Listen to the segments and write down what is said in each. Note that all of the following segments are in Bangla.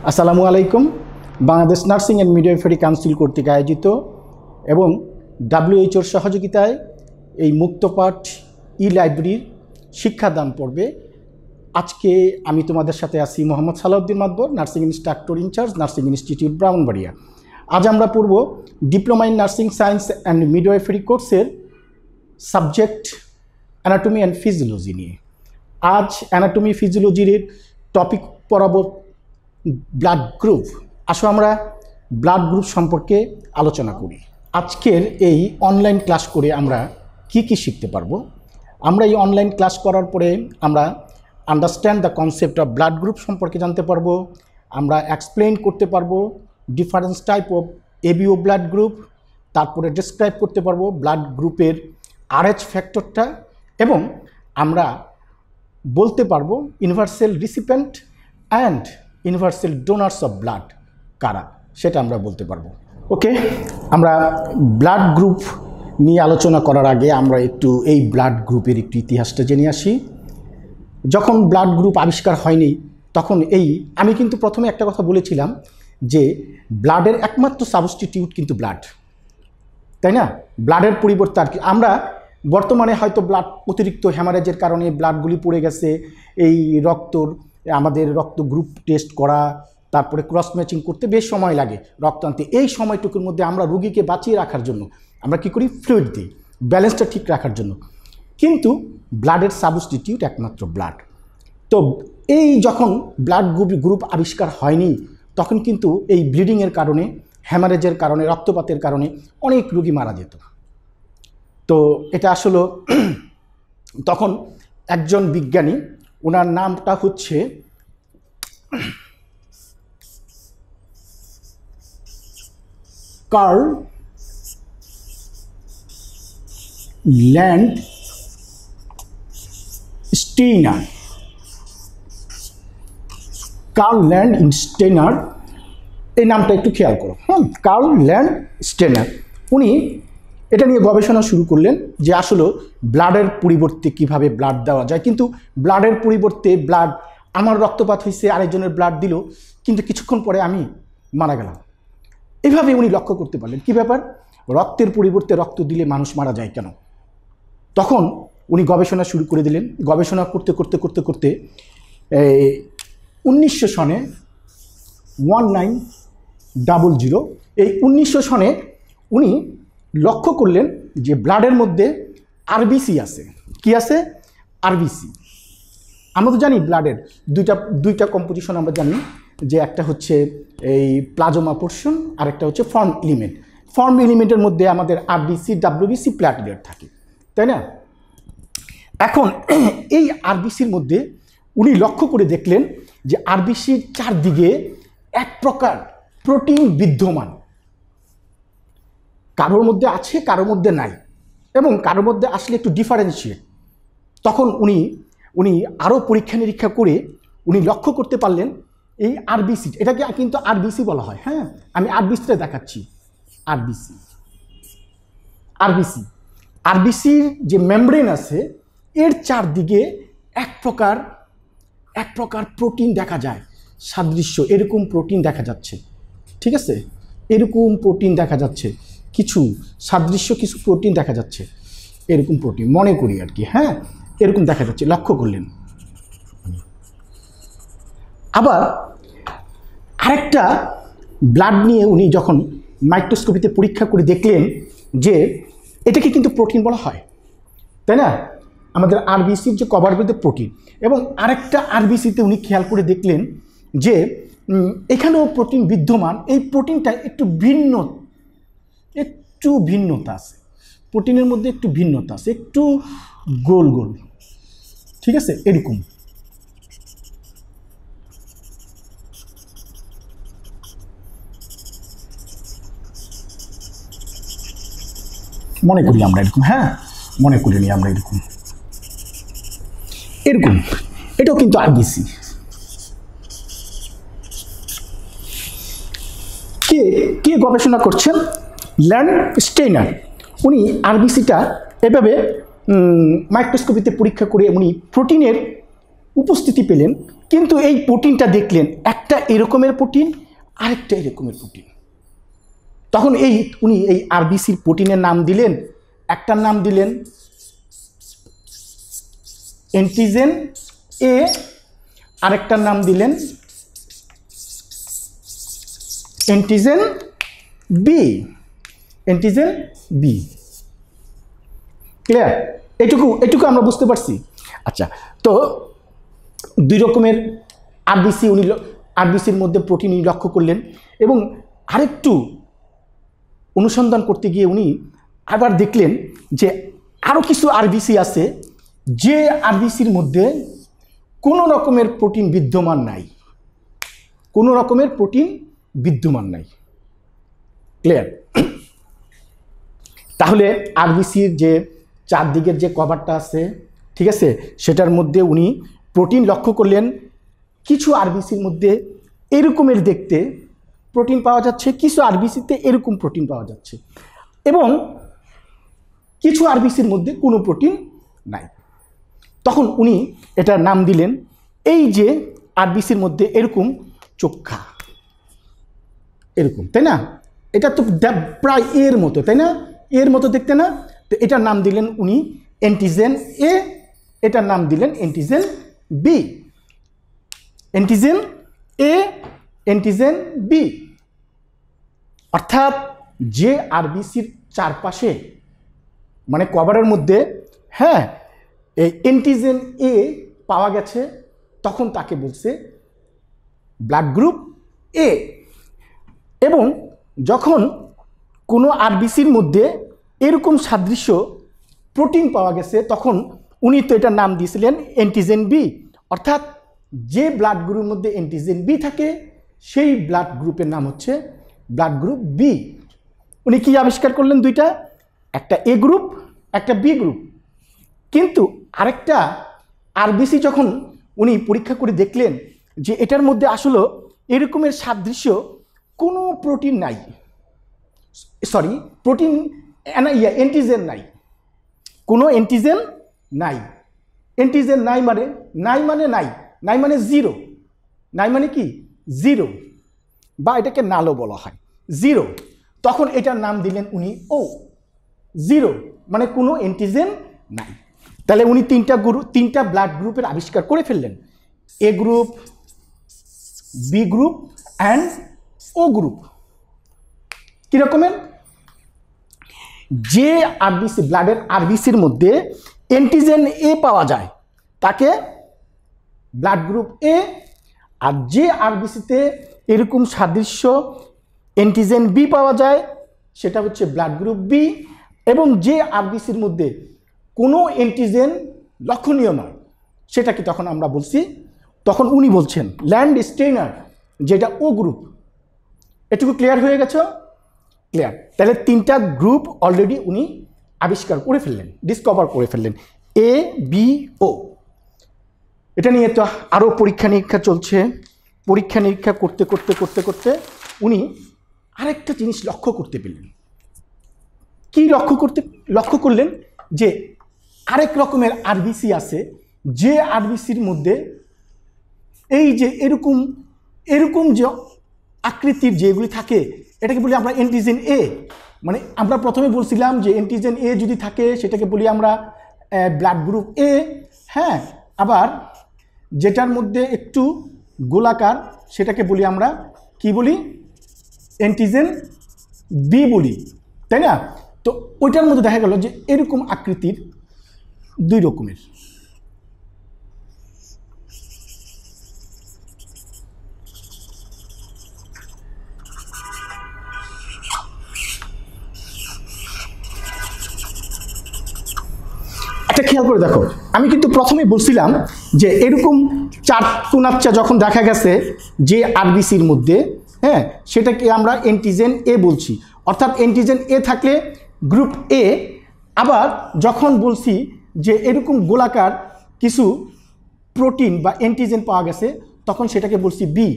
আসসালামু আলাইকুম। Bangladesh nursing and midwifery council কর্তৃক আয়োজিত এবং ডাব্লিউএইচওর সহযোগিতায় এই মুক্তপাঠ ই লাইব্রেরির শিক্ষাদান পর্বে আজকে আমি তোমাদের সাথে আছি Mohammad Salauddin Madbar, nursing instructor in charge, nursing institute, Brahmanbaria. আজ আমরা পড়ব diploma in nursing science and midwifery কোর্সের সাবজেক্ট অ্যানাটমি অ্যান্ড ফিজিওলজি নিয়ে। আজ অ্যানাটমি ফিজিওলজির টপিক পড়াবো ব্লাড গ্রুপ। আসো আমরা ব্লাড গ্রুপ সম্পর্কে আলোচনা করি। আজকের এই অনলাইন ক্লাস করে আমরা কি কি শিখতে পারবো? আমরা এই অনলাইন ক্লাস করার পরে আমরা understand the concept of blood group সম্পর্কে জানতে পারবো। আমরা এক্সপ্লেইন করতে পারবো difference type of ABO blood group, তারপরে ডিসক্রাইব করতে পারবো ব্লাড গ্রুপের আরএইচ ফ্যাক্টরটা, এবং আমরা বলতে পারবো universal recipient and universal donors of blood কারা, সেটা আমরা বলতে পারবো। ওকে, আমরা ব্লাড গ্রুপ নিয়ে আলোচনা করার আগে আমরা একটু এই ব্লাড গ্রুপের একটু ইতিহাসটা জেনে আসি। যখন ব্লাড গ্রুপ আবিষ্কার হয়নি তখন আমি কিন্তু প্রথমে একটা কথা বলেছিলাম যে ব্লাডের একমাত্র সাবস্টিটিউট কিন্তু ব্লাড, তাই না? ব্লাডের পরিবর্তে আর কি আমরা বর্তমানে হয়তো ব্লাড অতিরিক্ত হ্যামারেজের কারণে ব্লাডগুলি পড়ে গেছে, এই আমাদের রক্ত গ্রুপ টেস্ট করা, তারপরে ক্রস ম্যাচিং করতে বেশ সময় লাগে রক্ত আনতে। এই সময়টুকুর মধ্যে আমরা রুগীকে বাঁচিয়ে রাখার জন্য আমরা কি করি, ফ্লুইড দিই, ব্যালেন্সটা ঠিক রাখার জন্য। কিন্তু ব্লাডের সাবস্টিটিউট একমাত্র ব্লাড। তো এই যখন ব্লাড গ্রুপ আবিষ্কার হয়নি তখন কিন্তু এই ব্লিডিংয়ের কারণে, হ্যামারেজের কারণে, রক্তপাতের কারণে অনেক রুগী মারা যেত। তো এটা আসলে তখন একজন বিজ্ঞানী, ওনার নামটা হচ্ছে কার্ল ল্যান্ডস্টেইনার। কার্ল ল্যান্ডস্টেইনার, এই নামটা একটু খেয়াল করো। কার্ল ল্যান্ডস্টেইনার উনি এটা নিয়ে গবেষণা শুরু করলেন যে আসলে ব্লাডের পরিবর্তে কিভাবে ব্লাড দেওয়া যায়। কিন্তু ব্লাডের পরিবর্তে আমার রক্তপাত হয়েছে, আরেকজনের ব্লাড দিল, কিন্তু কিছুক্ষণ পরে আমি মারা গেলাম। এভাবে উনি লক্ষ্য করতে পারলেন কি ব্যাপার, রক্তের পরিবর্তে রক্ত দিলে মানুষ মারা যায় কেন। তখন উনি গবেষণা শুরু করে দিলেন। গবেষণা করতে করতে করতে করতে 1900 সনে 1900 এই 1900 সনে উনি লক্ষ্য করলেন যে ব্লাডের মধ্যে আরবিসি আছে। কি আছে? আরবিসি। আমরা তো জানি ব্লাডের দুইটা কম্পোজিশন আমরা জানি, যে একটা হচ্ছে এই প্লাজমা পোর্শন আর একটা হচ্ছে ফর্ম এলিমেন্ট। ফর্ম এলিমেন্টের মধ্যে আমাদের আরবিসি, ডাব্লিউবিসি, প্ল্যাটলেট থাকে, তাই না? এখন এই আরবিসির মধ্যে উনি লক্ষ্য করে দেখলেন যে আরবিসির চারদিকে এক প্রকার প্রোটিন বিদ্যমান, কারোর মধ্যে আছে কারোর মধ্যে নাই, এবং কারোর মধ্যে আসলে একটু ডিফারেন্সিয়েট। তখন উনি আরও পরীক্ষা নিরীক্ষা করে উনি লক্ষ্য করতে পারলেন এই আরবিসি, এটাকে কিন্তু আরবিসি বলা হয়। হ্যাঁ, আমি আরবিসিটা দেখাচ্ছি। আরবিসির যে মেমব্রেন আছে এর চারদিকে এক প্রকার প্রোটিন দেখা যায়, সাদৃশ্য এরকম প্রোটিন দেখা যাচ্ছে। ঠিক আছে, এরকম প্রোটিন দেখা যাচ্ছে, কিছু সাদৃশ্য কিছু প্রোটিন দেখা যাচ্ছে, এরকম প্রোটিন মনে করি আর কি। হ্যাঁ, এরকম দেখা যাচ্ছে, লক্ষ্য করলেন। আবার আরেকটা ব্লাড নিয়ে উনি যখন মাইক্রোস্কোপিতে পরীক্ষা করে দেখলেন যে এটাকে কিন্তু প্রোটিন বলা হয়, তাই না? আমাদের আরবিসির যে কভারগুলোতে প্রোটিন, এবং আরেকটা আরবিসিতে উনি খেয়াল করে দেখলেন যে এখানেও প্রোটিন বিদ্যমান। এই প্রোটিনটা একটু ভিন্নতা আছে, প্রোটিনের মধ্যে একটু ভিন্নতা আছে, একটু গোল গোল। ঠিক আছে, এরকম মনে করি আমরা এরকম। হ্যাঁ, মনে করি নি আমরা এরকম এটাও কিন্তু আরবিসি। কে গবেষণা করছেন? ল্যান্ডস্টেইনার। উনি আরবিসিটা এভাবে মাইক্রোস্কোপিতে পরীক্ষা করে উনি প্রোটিনের উপস্থিতি পেলেন, কিন্তু এই প্রোটিনটা দেখলেন একটা এরকমের প্রোটিন, আরেকটা এরকমের প্রোটিন। তখন উনি এই আরবিসির প্রোটিনের নাম দিলেন, একটার নাম দিলেন অ্যান্টিজেন এ, আরেকটার নাম দিলেন antigen B. Antigen B. Clear? এটুকু আমরা বুঝতে পারছি। আচ্ছা, তো দুই রকমের আরবিসি উনি আরবিসির মধ্যে প্রোটিন লক্ষ্য করলেন, এবং আরেকটু অনুসন্ধান করতে গিয়ে উনি আবার দেখলেন যে আরও কিছু আরবিসি আছে যে আরবিসির মধ্যে কোনো রকমের প্রোটিন বিদ্যমান নাই, কোনো রকমের প্রোটিন বিদ্যমান নাই। ক্লিয়ার? তাহলে আরবিসির যে চারদিকের যে কভারটা আছে, ঠিক আছে, সেটার মধ্যে উনি প্রোটিন লক্ষ্য করলেন। কিছু আরবিসির মধ্যে এরকমের দেখতে প্রোটিন পাওয়া যাচ্ছে, কিছু আরবিসিতে এরকম প্রোটিন পাওয়া যাচ্ছে, এবং কিছু আরবিসির মধ্যে কোনো প্রোটিন নাই। তখন উনি এটার নাম দিলেন, এই যে আরবিসির মধ্যে এরকম চোখা, এরকম, তাই না? এটা তো প্রায় এর মতো, তাই না? এর মতো দেখতে না? তো এটার নাম দিলেন উনি অ্যান্টিজেন এ, এটার নাম দিলেন antigen B. Antigen A, antigen B. অর্থাৎ যে আরবিসির চারপাশে মানে কভারের মধ্যে, হ্যাঁ, এই অ্যান্টিজেন এ পাওয়া গেছে, তখন তাকে বলছে ব্লাড গ্রুপ এ। এবং যখন কোনো আরবিসির মধ্যে এরকম সাদৃশ্য প্রোটিন পাওয়া গেছে, তখন উনি তো এটার নাম দিয়েছিলেন অ্যান্টিজেন বি। অর্থাৎ যে ব্লাড গ্রুপের মধ্যে অ্যান্টিজেন বি থাকে, সেই ব্লাড গ্রুপের নাম হচ্ছে ব্লাড গ্রুপ বি। উনি কি আবিষ্কার করলেন? দুইটা, একটা এ গ্রুপ, একটা বি গ্রুপ। কিন্তু আরেকটা আরবিসি যখন উনি পরীক্ষা করে দেখলেন যে এটার মধ্যে আসলে এরকমের সাদৃশ্য কোনো প্রোটিন নাই, সরি প্রোটিন অ্যান্টিজেন নাই, কোনো অ্যান্টিজেন নাই। অ্যান্টিজেন নাই মানে নাই মানে নাই, নাই মানে জিরো, নাই মানে কি জিরো, বা এটাকে নালো বলা হয়, জিরো। তখন এটার নাম দিলেন উনি ও, জিরো মানে কোনো অ্যান্টিজেন নাই। তাহলে উনি তিনটা ব্লাড গ্রুপের আবিষ্কার করে ফেললেন, A group, B group and O group. কীরকমের? যে আরবিসি ব্লাডের আরবিসির মধ্যে অ্যান্টিজেন এ পাওয়া যায় তাকে ব্লাড গ্রুপ এ, আর যে আরবিসিতে এরকম সাদৃশ্য অ্যান্টিজেন বি পাওয়া যায় সেটা হচ্ছে ব্লাড গ্রুপ বি। এবং যে আরবিসির মধ্যে কোনো অ্যান্টিজেন লক্ষণীয় নয় সেটাকে তখন আমরা বলছি, তখন উনি বলছেন ল্যান্ড স্টেইনার, যেটা ও গ্রুপ। এটুকু ক্লিয়ার হয়ে গেছে? ক্লিয়ার। তাহলে তিনটা গ্রুপ অলরেডি উনি আবিষ্কার করে ফেললেন, ডিসকভার করে ফেললেন, এ বি ও। এটা নিয়ে তো আরও পরীক্ষা নিরীক্ষা চলছে। পরীক্ষা নিরীক্ষা করতে করতে করতে করতে উনি আরেকটা জিনিস লক্ষ্য করতে পেলেন। কি লক্ষ্য করলেন? যে আরেক রকমের আরবিসি আছে, যে আরবিসির মধ্যে এই যে এরকম যে আকৃতির যেগুলি থাকে, এটাকে বলি আমরা অ্যান্টিজেন এ। মানে আমরা প্রথমে বলছিলাম যে অ্যান্টিজেন এ যদি থাকে সেটাকে বলি আমরা ব্লাড গ্রুপ এ, হ্যাঁ। আবার যেটার মধ্যে একটু গোলাকার সেটাকে বলি আমরা কি বলি? অ্যান্টিজেন বি বলি, তাই না? তো ওইটার মধ্যে দেখা গেল যে এরকম আকৃতির দুই রকমের। একটা খেয়াল করে দেখো, আমি কিন্তু প্রথমেই বলছিলাম যে এরকম চারটুনাচ্চা যখন দেখা গেছে যে আরবিসির মধ্যে, হ্যাঁ, সেটাকে আমরা অ্যান্টিজেন এ বলছি। অর্থাৎ অ্যান্টিজেন এ থাকলে গ্রুপ এ। আবার যখন বলছি যে এরকম গোলাকার কিছু প্রোটিন বা অ্যান্টিজেন পাওয়া গেছে তখন সেটাকে বলছি বি।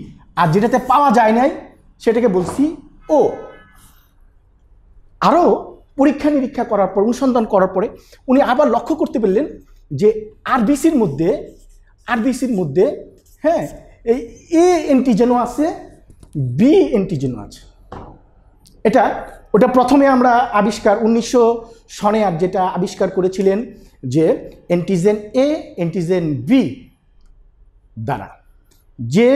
আর যেটাতে পাওয়া যায় নাই সেটাকে বলছি ও। আরও পরীক্ষা নিরীক্ষা করার পর, অনুসন্ধান করার পরে উনি আবার লক্ষ্য করতে পারলেন যে আরবিসির মধ্যে আরবিসির মধ্যে, হ্যাঁ, এই এ অ্যান্টিজেনও আছে, বি অ্যান্টিজেনও আছে। ওটা প্রথমে আমরা আবিষ্কার 1900 সনে আর যেটা আবিষ্কার করেছিলেন যে অ্যান্টিজেন এ অ্যান্টিজেন বি দ্বারা। যে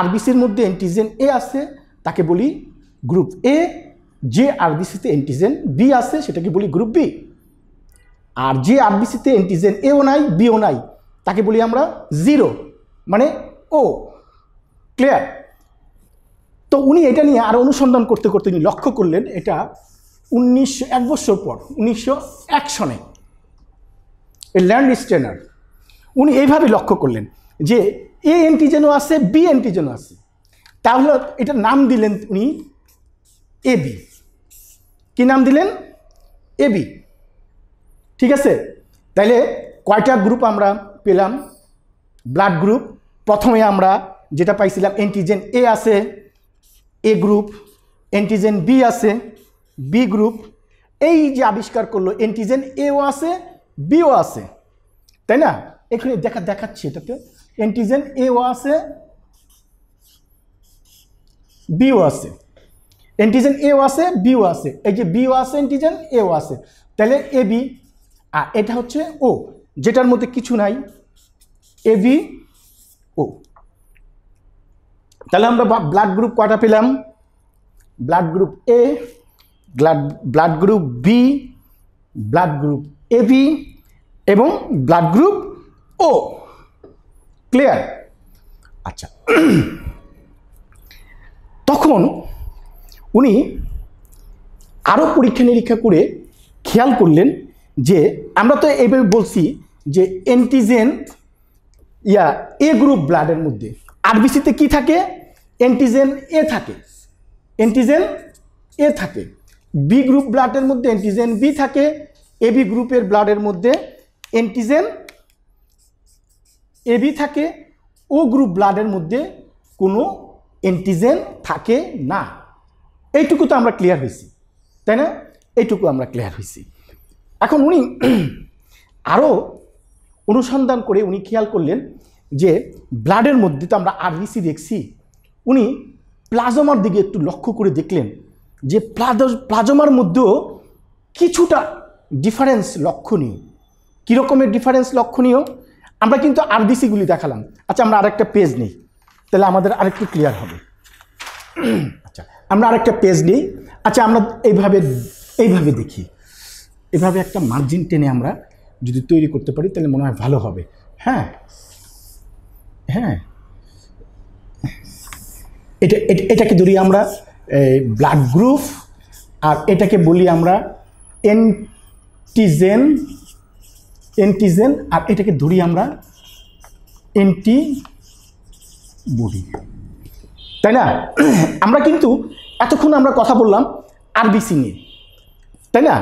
আরবিসির মধ্যে অ্যান্টিজেন এ আছে তাকে বলি গ্রুপ এ, যে আরবিসিতে অ্যান্টিজেন বি আছে সেটাকে বলি গ্রুপ বি। আর যে আরবিসিতে অ্যান্টিজেন এও নাই বিও নাই তাকে বলি আমরা জিরো, মানে ও। ক্লিয়ার? তো উনি এটা নিয়ে আরো অনুসন্ধান করতে করতে উনি লক্ষ্য করলেন, এটা 1 বছর পর 1901 সনে ল্যান্ডস্টেনার উনি এইভাবে লক্ষ্য করলেন যে এ অ্যান্টিজেনও আছে বি অ্যান্টিজেনও আছে, তাহলে এটার নাম দিলেন উনি এবি। কি নাম দিলেন? এবি। ঠিক আছে, তাইলে কয়টা গ্রুপ আমরা পেলাম? ব্লাড গ্রুপ প্রথমে আমরা যেটা পাইছিলাম অ্যান্টিজেন এ আছে, এ গ্রুপ, অ্যান্টিজেন বি আছে, বি গ্রুপ। এই যে আবিষ্কার করলো অ্যান্টিজেন এও আছে বিও আছে, তাই না? এখানে দেখাচ্ছি এটাতে অ্যান্টিজেন এও আছে বিও আছে, অ্যান্টিজেন এও আছে বিও আছে, এই যে বিও আছে অ্যান্টিজেন এও আছে, তাহলে এ বি। আর এটা হচ্ছে ও, যেটার মধ্যে কিছু নাই, এ বি ও। তাহলে আমরা ব্লাড গ্রুপ কয়টা পেলাম? Blood group A, blood group B, blood group A B এবং ব্লাড গ্রুপ ও। ক্লিয়ার? আচ্ছা, তখন উনি আরও পরীক্ষা নিরীক্ষা করে খেয়াল করলেন যে আমরা তো এইভাবে বলছি যে অ্যান্টিজেন এ গ্রুপ ব্লাডের মধ্যে আরবিসিতে কি থাকে? অ্যান্টিজেন এ থাকে, অ্যান্টিজেন এ থাকে। বি গ্রুপ ব্লাডের মধ্যে অ্যান্টিজেন বি থাকে, এবি গ্রুপের ব্লাডের মধ্যে অ্যান্টিজেন এবি থাকে, ও গ্রুপ ব্লাডের মধ্যে কোনো অ্যান্টিজেন থাকে না। এইটুকু তো আমরা ক্লিয়ার হয়েছি, তাই না? এইটুকু আমরা ক্লিয়ার হয়েছি। এখন উনি আরও অনুসন্ধান করে উনি খেয়াল করলেন যে ব্লাডের মধ্যে তো আমরা আরবিসি দেখছি, উনি প্লাজমার দিকে একটু লক্ষ্য করে দেখলেন যে প্লাজমার মধ্যেও কিছুটা ডিফারেন্স লক্ষণীয়। কীরকমের ডিফারেন্স লক্ষণীয়? আমরা কিন্তু আরবিসিগুলি দেখালাম। আচ্ছা, আমরা আরেকটা পেজ নিই, তাহলে আমাদের আরেকটু ক্লিয়ার হবে। আচ্ছা, আমরা আরেকটা পেজ নিই। আচ্ছা, আমরা এইভাবে দেখি, এভাবে একটা মার্জিন টেনে আমরা যদি তৈরি করতে পারি তাহলে মনে হয় ভালো হবে। হ্যাঁ হ্যাঁ, এটাকে ধরি আমরা ব্লাড গ্রুপ, আর এটাকে বলি আমরা অ্যান্টিজেন, আর এটাকে ধরি আমরা অ্যান্টিবডি, তাই না? আমরা কিন্তু এতক্ষণ আমরা কথা বললাম আরবিসি নিয়ে, তাই না?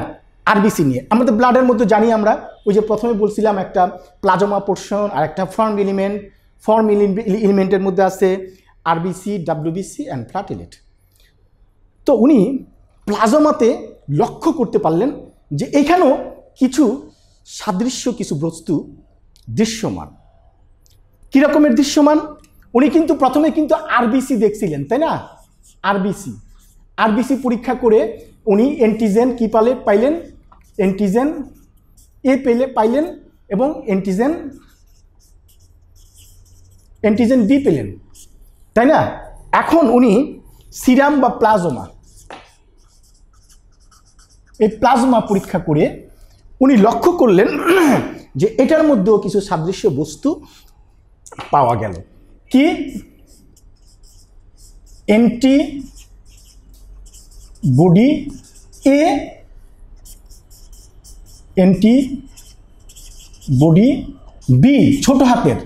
আরবিসি নিয়ে আমরা তো ব্লাডের মধ্যে জানি, আমরা ওই যে প্রথমে বলছিলাম একটা প্লাজমা পোর্শন আর একটা ফর্ম এলিমেন্টের মধ্যে আছে আরবিসি, ডাব্লিউবিসি অ্যান্ড প্লাটেলেট। তো উনি প্লাজমাতে লক্ষ্য করতে পারলেন যে এখানেও কিছু সাদৃশ্য, কিছু বস্তু দৃশ্যমান। কীরকমের দৃশ্যমান? উনি কিন্তু প্রথমে কিন্তু আরবিসি দেখছিলেন, তাই না? আরবিসি পরীক্ষা করে উনি অ্যান্টিজেন কি পাইলেন? অ্যান্টিজেন এ পাইলেন এবং অ্যান্টিজেন বি পেলেন, তাই না? এখন উনি সিরাম বা প্লাজমা, এই প্লাজমা পরীক্ষা করে উনি লক্ষ্য করলেন যে এটার মধ্যেও কিছু সাদৃশ্য বস্তু পাওয়া গেল। কি? অ্যান্টিবডি এ, অ্যান্টিবডি বি, ছোট হাতের।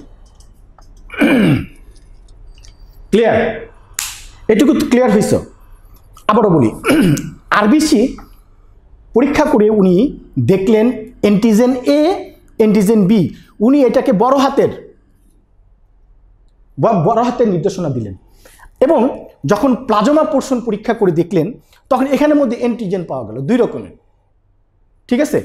ক্লিয়ার? এটুকু ক্লিয়ার হয়েছে? আবারও বলি, আরবিসি পরীক্ষা করে উনি দেখলেন অ্যান্টিজেন এ, অ্যান্টিজেন বি। উনি এটাকে বড় হাতের নির্দেশনা দিলেন এবং যখন প্লাজমা পোর্শন পরীক্ষা করে দেখলেন তখন এখানের মধ্যে অ্যান্টিজেন পাওয়া গেল 2 রকমের। ঠিক আছে?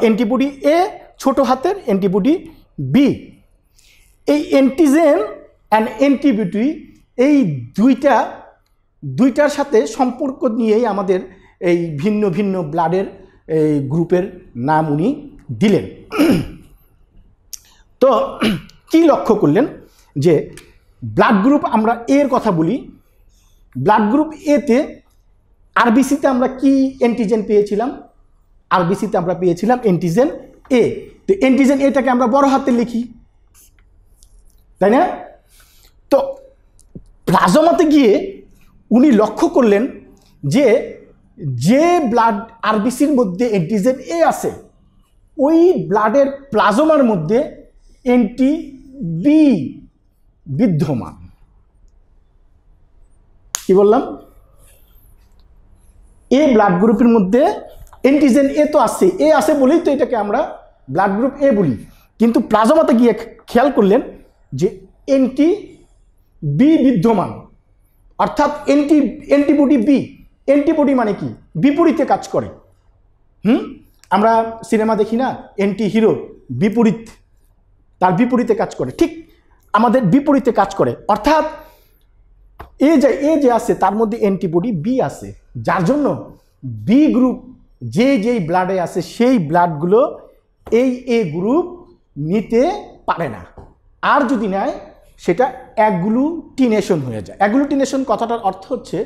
অ্যান্টিবডি এ ছোট হাতের, অ্যান্টিবডি বি। এই অ্যান্টিজেন অ্যান্ড অ্যান্টিবডি এই দুইটার সাথে সম্পর্ক নিয়েই আমাদের এই ভিন্ন ভিন্ন ব্লাডের এই গ্রুপের নাম উনি দিলেন। তো কি লক্ষ্য করলেন যে ব্লাড গ্রুপ আমরা এর কথা বলি, ব্লাড গ্রুপ এতে আরবিসিতে আমরা কি অ্যান্টিজেন পেয়েছিলাম? আরবিসিতে আমরা পেয়েছিলাম অ্যান্টিজেন এ। তো অ্যান্টিজেন এটাকে আমরা বড় হাতে লিখি, তাই না? তো প্লাজমাতে গিয়ে উনি লক্ষ্য করলেন যে ব্লাড আরবিসির মধ্যে অ্যান্টিজেন এ আছে, ওই ব্লাডের প্লাজমার মধ্যে অ্যান্টি বি বিদ্যমান। কি বললাম? এ ব্লাড গ্রুপের মধ্যে অ্যান্টিজেন এ তো আছে, এ আছে বলেই তো এটাকে আমরা ব্লাড গ্রুপ এ বলি। কিন্তু প্লাজমাতে গিয়ে খেয়াল করলেন যে অ্যান্টি বি বিদ্যমান, অর্থাৎ অ্যান্টিবডি বি। অ্যান্টিবডি মানে কি? বিপরীতে কাজ করে। আমরা সিনেমা দেখি না, অ্যান্টি হিরো বিপরীত, তার বিপরীতে কাজ করে, ঠিক আমাদের বিপরীতে কাজ করে। অর্থাৎ এ যে আছে তার মধ্যে অ্যান্টিবডি বি আছে, যার জন্য বি গ্রুপ যেই ব্লাডে আছে সেই ব্লাডগুলো এই এ গ্রুপ নিতে পারে না। আর যদি নেয় সেটা অ্যাগ্লুটিনেশন হয়ে যায়। অ্যাগ্লুটিনেশন কথাটার অর্থ হচ্ছে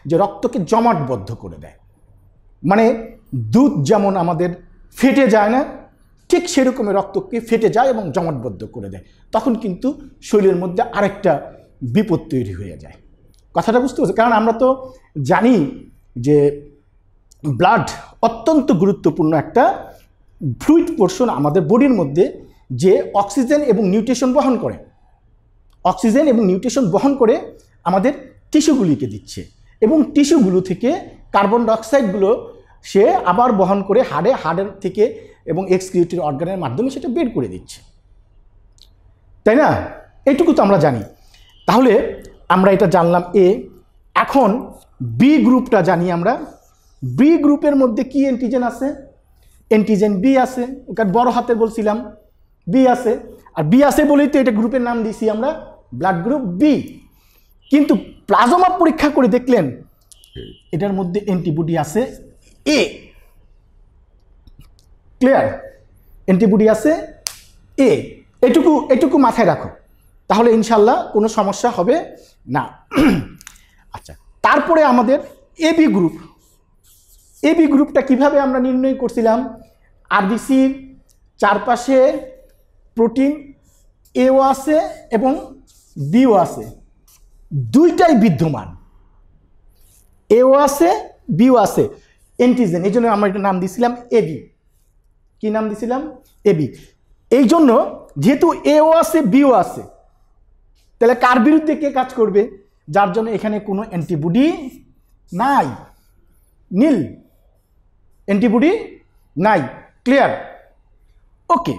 যে রক্তকে জমাটবদ্ধ করে দেয়। মানে দুধ যেমন আমাদের ফেটে যায় না, ঠিক সেরকমই রক্তকে ফেটে যায় এবং জমাটবদ্ধ করে দেয়। তখন কিন্তু শরীরের মধ্যে আরেকটা বিপদ তৈরি হয়ে যায়। কথাটা বুঝতে পারছি? কারণ আমরা তো জানি যে ব্লাড অত্যন্ত গুরুত্বপূর্ণ একটা ফ্লুইড পোর্শন আমাদের বডির মধ্যে, যে অক্সিজেন এবং নিউট্রিশন বহন করে। অক্সিজেন এবং নিউট্রিশন বহন করে আমাদের টিস্যুগুলিকে দিচ্ছে, এবং টিস্যুগুলো থেকে কার্বন ডাইঅক্সাইডগুলো সে আবার বহন করে হাড়ের থেকে এবং এক্সক্রিউটরি অর্গানের মাধ্যমে সেটা বের করে দিচ্ছে, তাই না? এইটুকু তো আমরা জানি। তাহলে আমরা এটা জানলাম এ। এখন বি গ্রুপটা জানি আমরা। বি গ্রুপের মধ্যে কি অ্যান্টিজেন আছে? অ্যান্টিজেন বি আছে, কারণ বড় হাতের বলছিলাম বি আছে, আর বি আছে বলেই তো এটা গ্রুপের নাম দিয়েছি আমরা ব্লাড গ্রুপ বি। কিন্তু প্লাজমা পরীক্ষা করে দেখলেন এটার মধ্যে অ্যান্টিবডি আছে এ। ক্লিয়ার? অ্যান্টিবডি আছে এ। এটুকু মাথায় রাখো, তাহলে ইনশাল্লাহ কোনো সমস্যা হবে না। আচ্ছা, তারপরে আমাদের এবি গ্রুপ। এবি গ্রুপটা কিভাবে আমরা নির্ণয় করছিলাম? আরবিসির চারপাশে প্রোটিন এও আছে এবং বিও আছে, দুইটাই বিদ্যমান। এও আছে বিও আছে, অ্যান্টিজেন। এই জন্য আমরা একটা নাম দিয়েছিলাম এবি। কি নাম দিয়েছিলাম? এবি। এই জন্য যেহেতু এও আছে বিও আছে, তাহলে কার বিরুদ্ধে কে কাজ করবে? যার জন্য এখানে কোনো অ্যান্টিবডি নাই, নীল, অ্যান্টিবডি নাই। ক্লিয়ার? ওকে।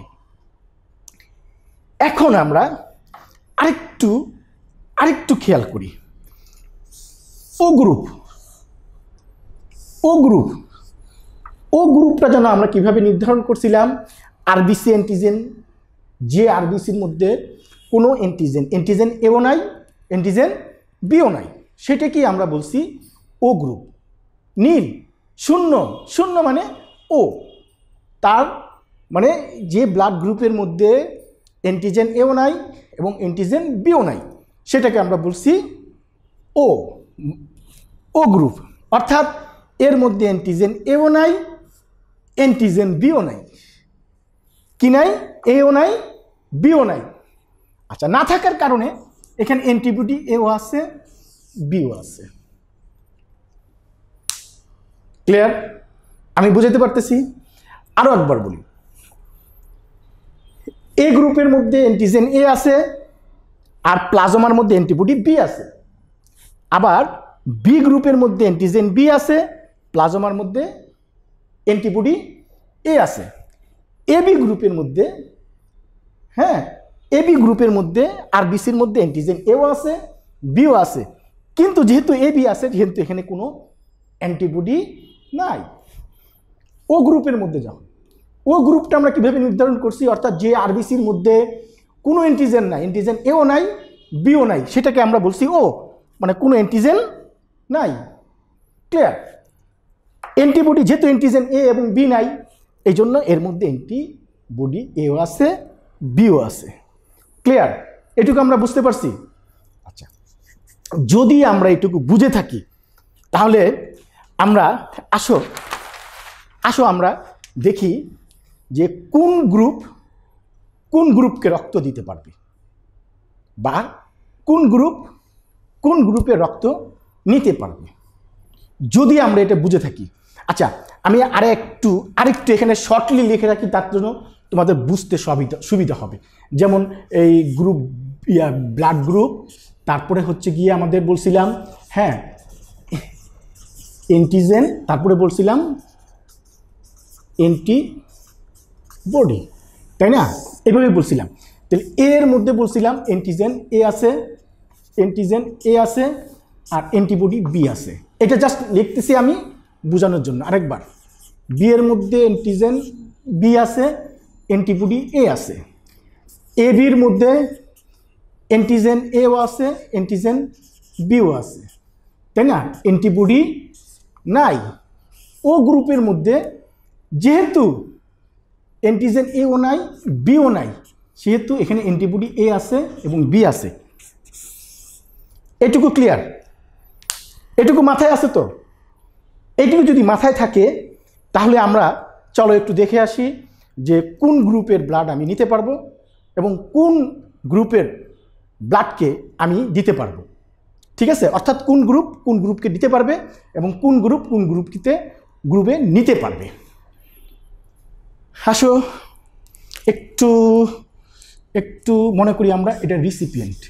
এখন আমরা আরেকটু খেয়াল করি। ও গ্রুপটা যেন আমরা কিভাবে নির্ধারণ করছিলাম? আরবিসি অ্যান্টিজেন, যে আরবিসির মধ্যে কোনো অ্যান্টিজেন এও নাই, অ্যান্টিজেন বিও নাই, সেটা কি আমরা বলছি ও গ্রুপ। নীল, শূন্য মানে ও। তার মানে যে ব্লাড গ্রুপের মধ্যে অ্যান্টিজেন এও নাই এবং অ্যান্টিজেন বিও নাই, সেটাকে আমরা বলছি ও গ্রুপ। অর্থাৎ এর মধ্যে অ্যান্টিজেন এও নাই, অ্যান্টিজেন বিও নাই। কি নাই? এও নাই, বিও নাই। আচ্ছা, না থাকার কারণে এখানে অ্যান্টিবডি এও আছে, বিও আছে। ক্লিয়ার? আমি বুঝাতে পারতেছি? আরো একবার বলি। এ গ্রুপের মধ্যে অ্যান্টিজেন এ আছে, আর প্লাজমার মধ্যে অ্যান্টিবডি বি আছে। আবার বি গ্রুপের মধ্যে অ্যান্টিজেন বি আছে, প্লাজমার মধ্যে অ্যান্টিবডি এ আছে। এবি গ্রুপের মধ্যে, এবি গ্রুপের মধ্যে আরবিসির মধ্যে অ্যান্টিজেন এও আছে, বিও আছে। কিন্তু যেহেতু এবি আছে, যেহেতু এখানে কোনো অ্যান্টিবডি নাই। ও গ্রুপের মধ্যে যাও, ও গ্রুপটা আমরা কীভাবে নির্ধারণ করছি, অর্থাৎ যে আরবিসির মধ্যে কোনো এন্টিজেন নাই, এন্টিজেন এও নাই বিও নাই, সেটাকে আমরা বলছি ও, মানে কোনো এন্টিজেন নাই। ক্লিয়ার? অ্যান্টিবডি যেহেতু এন্টিজেন এ এবং বি নাই, এই জন্য এর মধ্যে অ্যান্টিবডি এও আছে বিও আছে। ক্লিয়ার? এটুকু আমরা বুঝতে পারছি? আচ্ছা, যদি আমরা এটুকু বুঝে থাকি তাহলে আমরা আসো আমরা দেখি যে কোন গ্রুপকে রক্ত দিতে পারবে, বা কোন গ্রুপে রক্ত নিতে পারবে, যদি আমরা এটা বুঝে থাকি। আচ্ছা, আমি আরেকটু এখানে শর্টলি লিখে রাখি, তার জন্য তোমাদের বুঝতে সুবিধা হবে। যেমন এই গ্রুপ, ব্লাড গ্রুপ, তারপরে হচ্ছে গিয়ে আমাদের বলছিলাম হ্যাঁ অ্যান্টিজেন, তারপরে বলছিলাম অ্যান্টিবডি, তাই না? এভাবে বলছিলাম। তাহলে এর মধ্যে বলছিলাম অ্যান্টিজেন এ আছে আর অ্যান্টিবডি বি আছে। এটা জাস্ট লিখতেছি আমি বোঝানোর জন্য। আরেকবার, বি এর মধ্যে অ্যান্টিজেন বি আছে, অ্যান্টিবডি এ আছে। এ বির মধ্যে অ্যান্টিজেন এও আছে, অ্যান্টিজেন বিও আছে, তাই না? অ্যান্টিবডি নাই। ও গ্রুপের মধ্যে যেহেতু অ্যান্টিজেন এও নাই বিও নাই, সেহেতু এখানে অ্যান্টিবডি এ আছে এবং বি আছে। এটুকু ক্লিয়ার? এটুকু মাথায় আছে তো? এইটুকু যদি মাথায় থাকে তাহলে আমরা চলো একটু দেখে আসি যে কোন গ্রুপের ব্লাড আমি নিতে পারবো এবং কোন গ্রুপের ব্লাডকে আমি দিতে পারবো। ঠিক আছে? অর্থাৎ কোন গ্রুপকে দিতে পারবে এবং কোন গ্রুপে নিতে পারবে। আসো একটু মনে করি আমরা এটা রিসিপিয়েন্ট,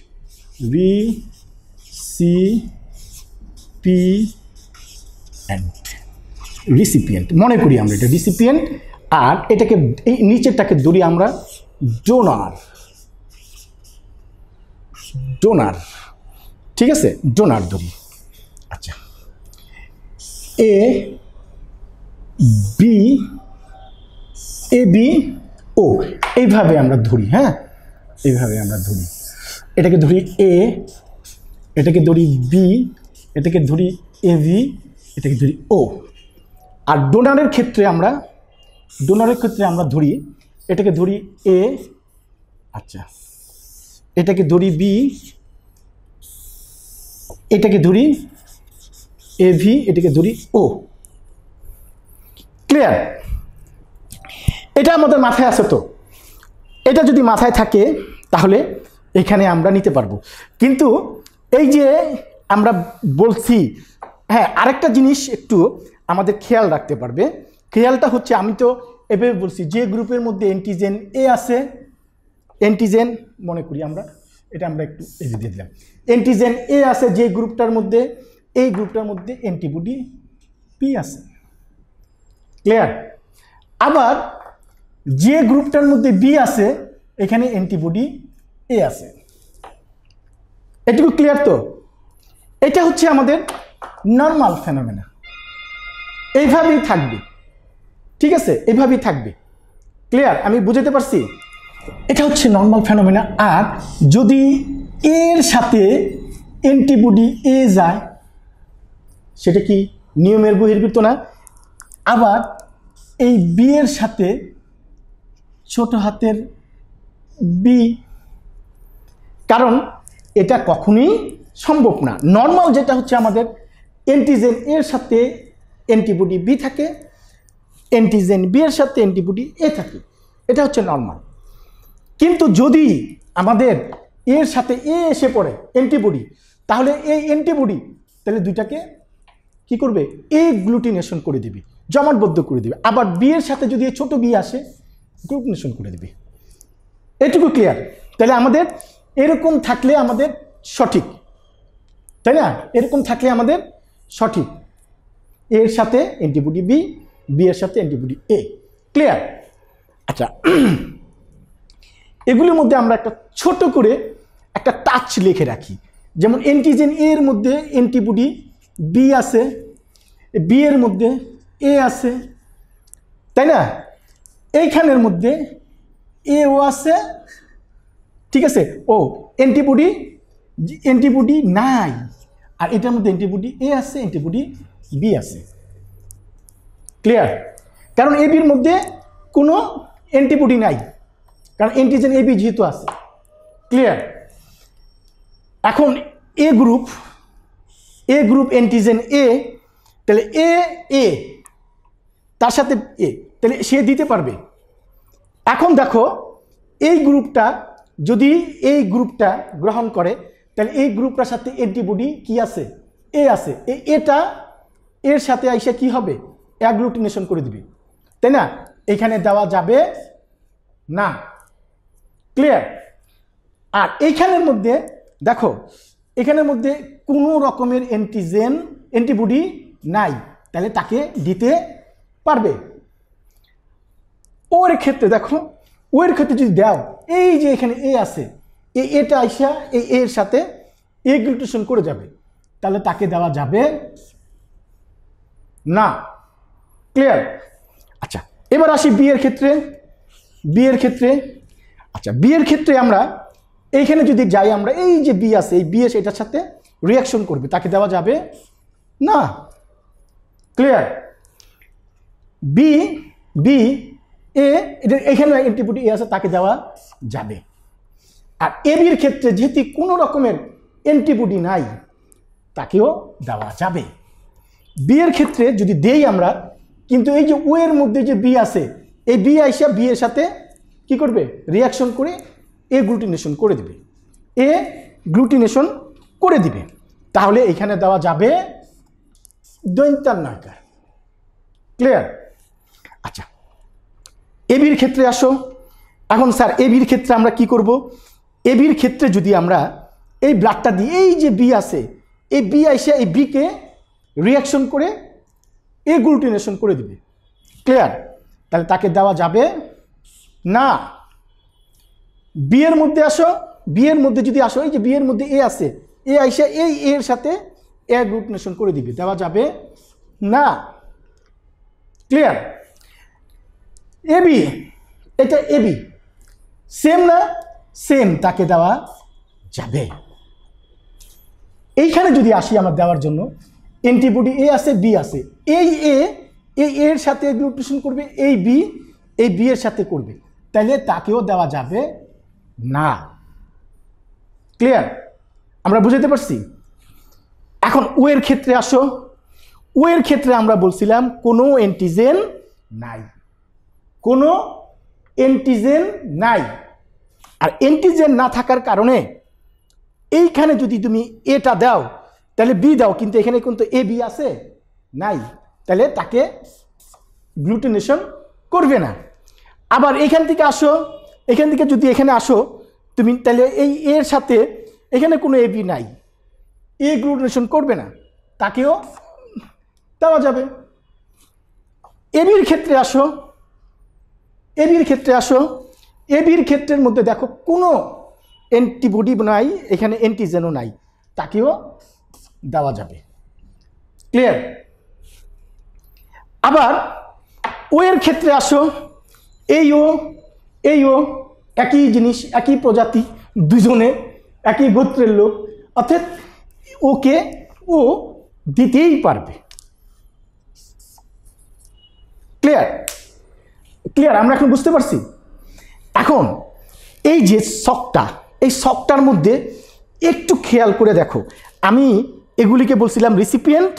রিসিপিয়েন্ট মনে করি আমরা এটা রিসিপিয়েন্ট, আর এটাকে এই নিচেরটাকে ধরি আমরা ডোনার। ঠিক আছে? ডোনার ধরি। আচ্ছা, এ বি ও এইভাবে আমরা ধরি। হ্যাঁ, এইভাবে আমরা ধরি। এটাকে ধরি এ, এটাকে ধরি বি, এটাকে ধরি এবি, এটাকে ধরি ও। আর ডোনারের ক্ষেত্রে আমরা ধরি, এটাকে ধরি এ, আচ্ছা এটাকে ধরি বি, এটাকে ধরি এভি, এটাকে ধরি ও। ক্লিয়ার? এটা আমাদের মাথায় আছে তো? এটা যদি মাথায় থাকে তাহলে এখানে আমরা নিতে পারবো। কিন্তু এই যে আমরা বলছি, হ্যাঁ আরেকটা জিনিস একটু আমাদের খেয়াল রাখতে পারবে। খেয়ালটা হচ্ছে, আমি তো এভাবে বলছি যে গ্রুপের মধ্যে অ্যান্টিজেন এ আছে, অ্যান্টিজেন মনে করি আমরা, এটা আমরা একটু এজি দিয়ে দিলাম, অ্যান্টিজেন এ আছে যে গ্রুপটার মধ্যে, এই গ্রুপটার মধ্যে অ্যান্টিবডি পি আছে। ক্লিয়ার? আবার যে গ্রুপটার মধ্যে বি আছে এখানে অ্যান্টিবডি এ আছে। এটুকু ক্লিয়ার তো? এটা হচ্ছে আমাদের নর্মাল ফেনোমেনা, এইভাবেই থাকবে। ঠিক আছে? এইভাবেই থাকবে। ক্লিয়ার? আমি বুঝাতে পারছি? এটা হচ্ছে নর্মাল ফেনোমেনা। আর যদি এর সাথে অ্যান্টিবডি এ যায়, সেটা কি নিয়মের বহির্ভূত না? আবার এই বি এর সাথে ছোট হাতের বি, কারণ এটা কখনোই সম্ভব না। নর্মাল যেটা হচ্ছে আমাদের অ্যান্টিজেন এর সাথে অ্যান্টিবডি বি থাকে, অ্যান্টিজেন বি এর সাথে অ্যান্টিবডি এ থাকে, এটা হচ্ছে নর্মাল। কিন্তু যদি আমাদের এর সাথে এ এসে পড়ে অ্যান্টিবডি, তাহলে এই অ্যান্টিবডি তাহলে দুইটাকে কি করবে? এ গ্লুটিনেশন করে দিবে, জমাটবদ্ধ করে দিবে। আবার বি এর সাথে যদি ছোট বি আসে, গ্লুটিনেশন করে দিবে। এটুকু ক্লিয়ার? তাহলে আমাদের এরকম থাকলে আমাদের সঠিক, তাই না? এরকম থাকলে আমাদের সঠিক, এর সাথে অ্যান্টিবডি বি, বি এর সাথে অ্যান্টিবডি এ। ক্লিয়ার? আচ্ছা, এগুলির মধ্যে আমরা একটা ছোট করে একটা টাচ লিখে রাখি। যেমন অ্যান্টিজেন এর মধ্যে অ্যান্টিবডি বি আছে, বি এর মধ্যে এ আছে, তাই না? এইখানের মধ্যে এও আছে, ঠিক আছে, ও অ্যান্টিবডি নাই, আর এটার মধ্যে অ্যান্টিবডি এ আছে, অ্যান্টিবডি বি আছে। ক্লিয়ার? কারণ এ বির মধ্যে কোনো অ্যান্টিবডি নাই, কারণ অ্যান্টিজেন এ বি যেহেতু আছে। ক্লিয়ার? এখন এ গ্রুপ অ্যান্টিজেন এ, তাহলে এ তার সাথে এ, তাহলে সে দিতে পারবে। এখন দেখো এই গ্রুপটা যদি এই গ্রুপটা গ্রহণ করে, তাহলে এই গ্রুপটার সাথে অ্যান্টিবডি কি আছে? এ আছে। এটা এর সাথে আইসা কি হবে? অ্যাগ্লুটিনেশন করে দিবে, তাই না? এখানে দেওয়া যাবে না। ক্লিয়ার? আর এইখানের মধ্যে দেখো, এখানের মধ্যে কোনো রকমের অ্যান্টিবডি নাই, তাহলে তাকে দিতে পারবে। ওর ক্ষেত্রে দেখো, ওর ক্ষেত্রে যদি দাও, এই যে এখানে এ আছে, এটা আইসা এই এর সাথে এগ্লুটেশন করে যাবে, তাহলে তাকে দেওয়া যাবে না। ক্লিয়ার? আচ্ছা, এবার আসি বি এর ক্ষেত্রে। আচ্ছা, বি এর ক্ষেত্রে আমরা এইখানে যদি যাই, আমরা এই যে বি আছে, এই বি এস এটার সাথে রিয়াকশন করবে, তাকে দেওয়া যাবে না। ক্লিয়ার? বি এ এখানে অ্যান্টিবডি এ আছে, তাকে দেওয়া যাবে। আর এ বির ক্ষেত্রে যেহেতু কোনো রকমের অ্যান্টিবডি নাই, তাকেও দেওয়া যাবে। বি এর ক্ষেত্রে যদি দেই আমরা, কিন্তু এই যে ও এর মধ্যে যে বি আছে, এই বি আইসা বি এর সাথে কি করবে? রিয়াকশন করে গ্লুটিনেশন করে দিবে, গ্লুটিনেশন করে দিবে, তাহলে এখানে দেওয়া যাবে দৈন্তান্নয়কার। ক্লিয়ার? আচ্ছা, এবির ক্ষেত্রে আসো। এখন স্যার এবির ক্ষেত্রে আমরা কি করব? এবির ক্ষেত্রে যদি আমরা এই ব্লাডটা দিই, এই যে বি আছে, এই বি আইসা এই বিকে রিয়াকশন করে গ্লুটিনেশন করে দিবে। ক্লিয়ার? তাহলে তাকে দেওয়া যাবে না। বি এর মধ্যে আসো, বি এর মধ্যে যদি আসো, এই যে বি এর মধ্যে এ আছে, এ আইসা এই এর সাথে গ্লুটিনেশন করে দিবে, দেওয়া যাবে না। ক্লিয়ার? এবি, এটা এবি সেম না? সেম, তাকে দেওয়া যাবে। এইখানে যদি আসি আমার দেওয়ার জন্য, অ্যান্টিবডি এ আছে, বি আছে, এই এর সাথে গ্লুটিনেশন করবে, এই বি এর সাথে করবে, তাহলে তাকেও দেওয়া যাবে না। ক্লিয়ার? আমরা বুঝতে পারছি? এখন ও এর ক্ষেত্রে আসো। ও এর ক্ষেত্রে আমরা বলছিলাম কোনো অ্যান্টিজেন নাই, কোনো অ্যান্টিজেন নাই। আর অ্যান্টিজেন না থাকার কারণে এইখানে যদি তুমি এটা দাও, তাহলে বি দাও, কিন্তু এখানে কিন্তু এ বি আছে নাই, তাহলে তাকে গ্লুটিনেশন করবে না। আবার এখান থেকে আসো, এখান থেকে যদি এখানে আসো তুমি, তাহলে এই এর সাথে এখানে কোনো এ বি নাই, গ্লুটিনেশন করবে না, তাকেও দেওয়া যাবে। এবির ক্ষেত্রে আসো, এবির ক্ষেত্রের মধ্যে দেখো কোনো অ্যান্টিবডি নাই, এখানে অ্যান্টিজেনও নাই, তাকেও দেওয়া যাবে। ক্লিয়ার? আবার ও এর ক্ষেত্রে আসো, এই ও একই জিনিস, একই প্রজাতি, দুজনে একই গোত্রের লোক, অর্থাৎ ওকে ও দিতেই পারবে। ক্লিয়ার? আমরা এখন বুঝতে পারছি। এখন এই যে শকটা, এই শকটার মধ্যে একটু খেয়াল করে দেখো, আমি এগুলিকে বলছিলাম রিসিপিয়েন্ট,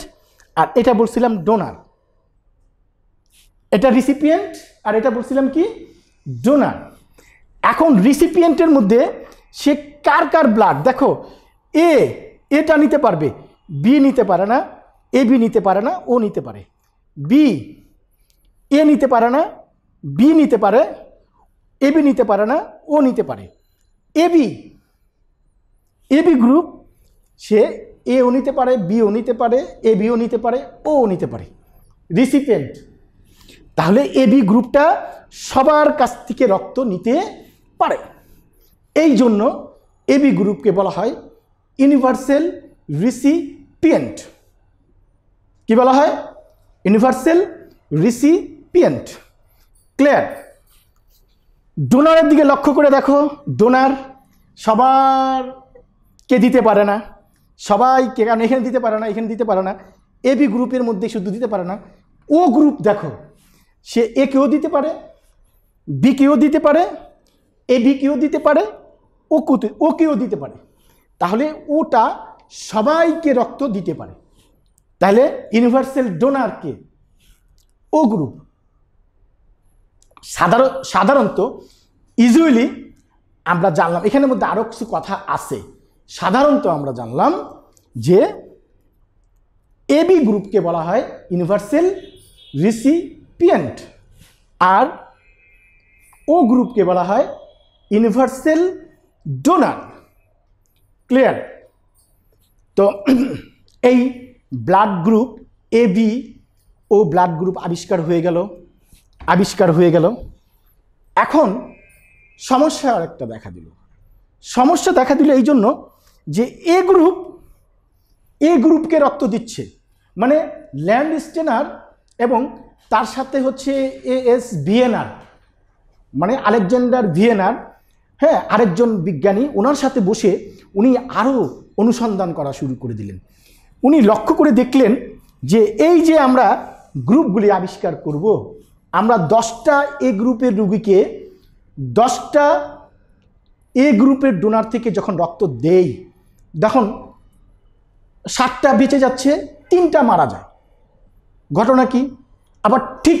আর এটা বলছিলাম ডোনার। এটা রিসিপিয়েন্ট আর এটা বলছিলাম কি? ডোনার। এখন রিসিপিয়েন্টের মধ্যে সে কার ব্লাড দেখো, এটা নিতে পারবে, বি নিতে পারে না, এ বি নিতে পারে না, ও নিতে পারে। বি এ নিতে পারে না, বি নিতে পারে, এ বি নিতে পারে না, ও নিতে পারে। এবি গ্রুপ, সে এও নিতে পারে, বিও নিতে পারে, এ বিও নিতে পারে, ও নিতে পারে। রিসিপিয়েন্ট, তাহলে এবি গ্রুপটা সবার কাছ থেকে রক্ত নিতে পারে। এই জন্য এবি গ্রুপকে বলা হয় ইউনিভার্সাল রিসিপিয়েন্ট। কি বলা হয়? Universal recipient. ক্লিয়ার? ডোনারের দিকে লক্ষ্য করে দেখো, ডোনার সবারকে দিতে পারে না, সবাইকে, কারণ এখানে দিতে পারে না, এখানে দিতে পারে না, এবি গ্রুপের মধ্যে শুধু দিতে পারে না, ও গ্রুপ দেখো সে এ কেও দিতে পারে, বি কেও দিতে পারে, এ বি কেও দিতে পারে, ও কেও দিতে পারে। তাহলে ওটা সবাইকে রক্ত দিতে পারে। তাহলে ইউনিভার্সাল ডোনারকে ও গ্রুপ। সাধারণত ইউজুয়ালি আমরা জানলাম, এখানের মধ্যে আরও কিছু কথা আছে। সাধারণত আমরা জানলাম যে এবি গ্রুপকে বলা হয় ইউনিভার্সাল রিসিপিয়েন্ট, আর ও গ্রুপকে বলা হয় ইউনিভার্সাল ডোনার। ক্লিয়ার? তো এই ব্লাড গ্রুপ এবি ও ব্লাড গ্রুপ আবিষ্কার হয়ে গেল। এখন সমস্যা আরেকটা দেখা দিল এই জন্য যে এ গ্রুপকে রক্ত দিচ্ছে, মানে ল্যান্ডস্টেনার এবং তার সাথে হচ্ছে এএস ভিয়েনার, মানে আলেকজান্ডার ভিয়েনার, হ্যাঁ, আরেকজন বিজ্ঞানী, ওনার সাথে বসে উনি আরও অনুসন্ধান করা শুরু করে দিলেন। উনি লক্ষ্য করে দেখলেন যে এই যে আমরা গ্রুপগুলি আবিষ্কার করব, আমরা 10টা এ গ্রুপের রোগীকে 10টা এ গ্রুপের ডোনার থেকে যখন রক্ত দেই, তখন 7টা বেঁচে যাচ্ছে, 3টা মারা যায়। ঘটনা কি? আবার ঠিক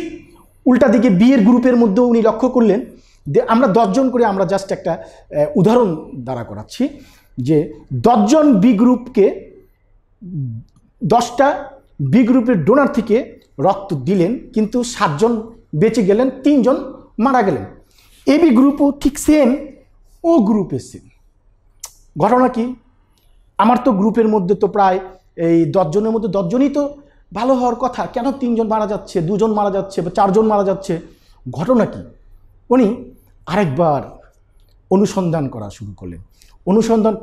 উল্টা দিকে বি এর গ্রুপের মধ্যেও উনি লক্ষ্য করলেন, আমরা 10 জন করে, আমরা জাস্ট একটা উদাহরণ দ্বারা করাচ্ছি, যে 10 জন বি গ্রুপকে 10টা বি গ্রুপের ডোনার থেকে রক্ত দিলেন, কিন্তু 7 জন বেঁচে গেলেন, 3 জন মারা গেলেন। এবি গ্রুপও ঠিক সেম, ও গ্রুপে সেম। ঘটনা কি? আমার তো গ্রুপের মধ্যে তো প্রায় এই 10 জনের মধ্যে 10 জনই তো ভালো হওয়ার কথা, কেন 3 জন মারা যাচ্ছে, 2 জন মারা যাচ্ছে, বা 4 জন মারা যাচ্ছে? ঘটনা কি? উনি আরেকবার অনুসন্ধান করা শুরু করলেন। অনুসন্ধান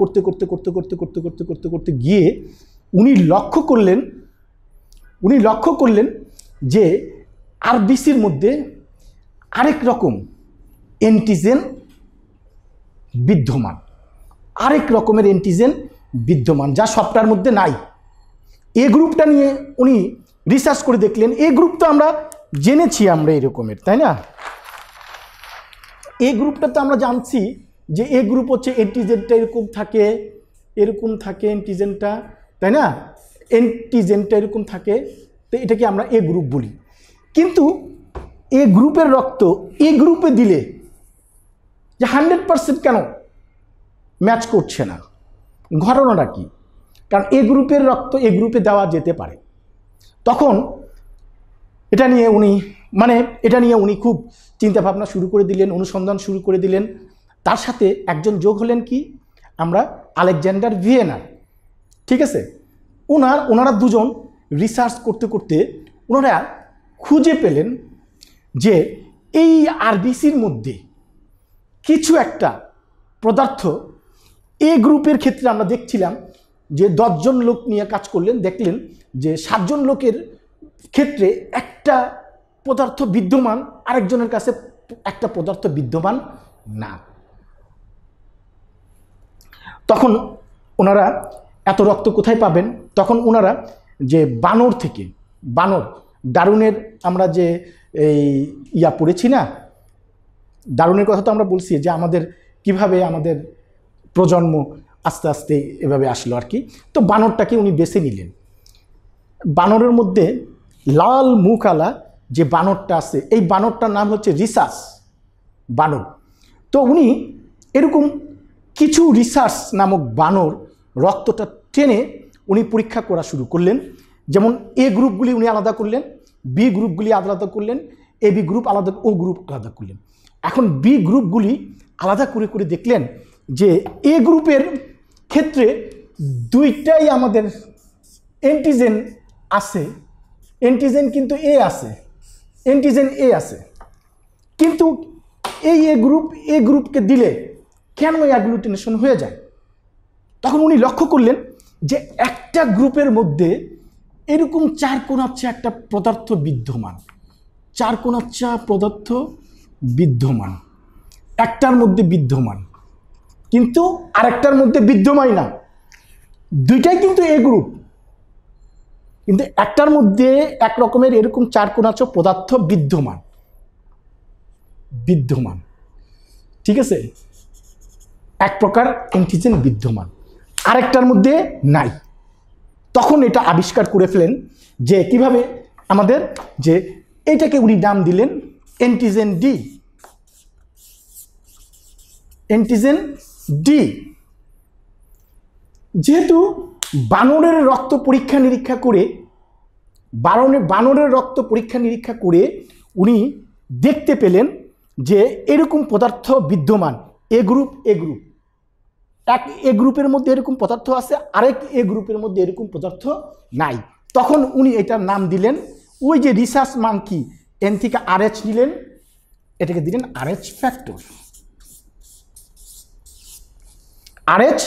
করতে গিয়ে উনি লক্ষ্য করলেন যে আরবিসির মধ্যে আরেক রকম অ্যান্টিজেন বিদ্যমান, আরেক রকমের অ্যান্টিজেন বিদ্যমান, যা সবটার মধ্যে নাই। এ গ্রুপটা নিয়ে উনি রিসার্চ করে দেখলেন। এ গ্রুপ তো আমরা জেনেছি, আমরা এরকমের, তাই না? এ গ্রুপটা তো আমরা জানছি যে এ গ্রুপ হচ্ছে অ্যান্টিজেনটা এরকম থাকে অ্যান্টিজেনটা, তাই না? অ্যান্টিজেনটা এরকম থাকে, তো এটাকে আমরা এ গ্রুপ বলি। কিন্তু এ গ্রুপের রক্ত এ গ্রুপে দিলে যে 100% কেন ম্যাচ করছে না? ঘটনাটা কি? কারণ এ গ্রুপের রক্ত এ গ্রুপে দেওয়া যেতে পারে। তখন এটা নিয়ে উনি খুব চিন্তা ভাবনা শুরু করে দিলেন, অনুসন্ধান শুরু করে দিলেন। তার সাথে একজন যোগ হলেন কি, আমরা আলেকজান্ডার ভিয়েনার, ঠিক আছে? ওনারা দুজন রিসার্চ করতে ওনারা খুঁজে পেলেন যে এই আরবিসির মধ্যে কিছু একটা পদার্থ, এ গ্রুপের ক্ষেত্রে আমরা দেখছিলাম যে 10 জন লোক নিয়ে কাজ করলেন, দেখলেন যে 7 জন লোকের ক্ষেত্রে একটা পদার্থ বিদ্যমান, আরেকজনের কাছে একটা পদার্থ বিদ্যমান না। তখন ওনারা এত রক্ত কোথায় পাবেন? তখন ওনারা যে বানর ডারউইনের, আমরা যে এই পড়েছি না, ডারউইনের কথা তো আমরা বলছি যে কিভাবে আমাদের প্রজন্ম আস্তে আস্তে এভাবে আসলো আর কি। তো বানরটাকে উনি বেছে নিলেন। বানরের মধ্যে লাল মুখওয়ালা যে বানরটা আছে, এই বানরটার নাম হচ্ছে রিসাস বানর। তো উনি এরকম কিছু রিসাস নামক বানর রক্তটা টেনে উনি পরীক্ষা করা শুরু করলেন। যেমন এ গ্রুপগুলি উনি আলাদা করলেন, বি গ্রুপগুলি আলাদা করলেন, এ বি গ্রুপ আলাদা, ও গ্রুপ আলাদা করলেন। এখন বি গ্রুপগুলি আলাদা করে দেখলেন যে এ গ্রুপের ক্ষেত্রে 2টাই আমাদের অ্যান্টিজেন আছে, অ্যান্টিজেন কিন্তু অ্যান্টিজেন এ আছে, কিন্তু এই এ গ্রুপকে দিলে কেন অ্যাগ্লুটিনেশন হয়ে যায়? তখন উনি লক্ষ্য করলেন যে একটা গ্রুপের মধ্যে এরকম 4 কোণাচ্ছা একটা পদার্থ বিদ্যমান, 4 কোণাচ্ছা পদার্থ বিদ্যমান। একটার মধ্যে বিদ্যমান, কিন্তু আরেকটার মধ্যে বিদ্যমান না, দুইটাই কিন্তু এ গ্রুপ, কিন্তু একটার মধ্যে এক রকমের এরকম চার কোণাচ পদার্থ বিদ্যমান, বিদ্যমান, ঠিক আছে, এক প্রকার অ্যান্টিজেন বিদ্যমান, আরেকটার মধ্যে নাই। তখন এটা আবিষ্কার করে ফেলেন যে কিভাবে আমাদের, যে এইটাকে উনি নাম দিলেন অ্যান্টিজেন ডি, অ্যান্টিজেন ডি। যেহেতু বানরের রক্ত পরীক্ষা নিরীক্ষা করে, বানরের রক্ত পরীক্ষা নিরীক্ষা করে উনি দেখতে পেলেন যে এরকম পদার্থ বিদ্যমান, এ গ্রুপ এ গ্রুপ, এক এ গ্রুপের মধ্যে এরকম পদার্থ আছে, আরেক এ গ্রুপের মধ্যে এরকম পদার্থ নাই। তখন উনি এটার নাম দিলেন, ওই যে রিসার্চ মাঙ্কি এন থেকে RH নিলেন, এটাকে দিলেন RH factor, RH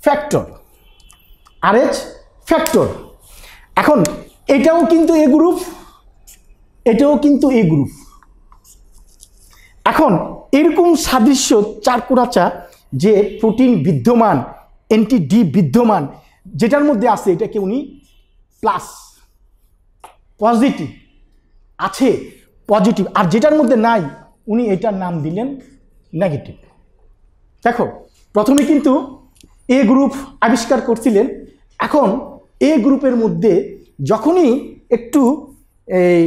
factor, RH factor. এখন এটাও কিন্তু এ গ্রুপ, এটাও কিন্তু এ গ্রুপ। এখন এরকম সাদৃশ্য চার কোণাচা যে প্রোটিন বিদ্যমান, অ্যান্টি ডি বিদ্যমান, যেটার মধ্যে আছে এটাকে উনি প্লাস, পজিটিভ আছে, পজিটিভ, আর যেটার মধ্যে নাই উনি এটার নাম দিলেন নেগেটিভ। দেখো প্রথমে কিন্তু এ গ্রুপ আবিষ্কার করছিলেন, এখন এ গ্রুপের মধ্যে যখনই একটু এই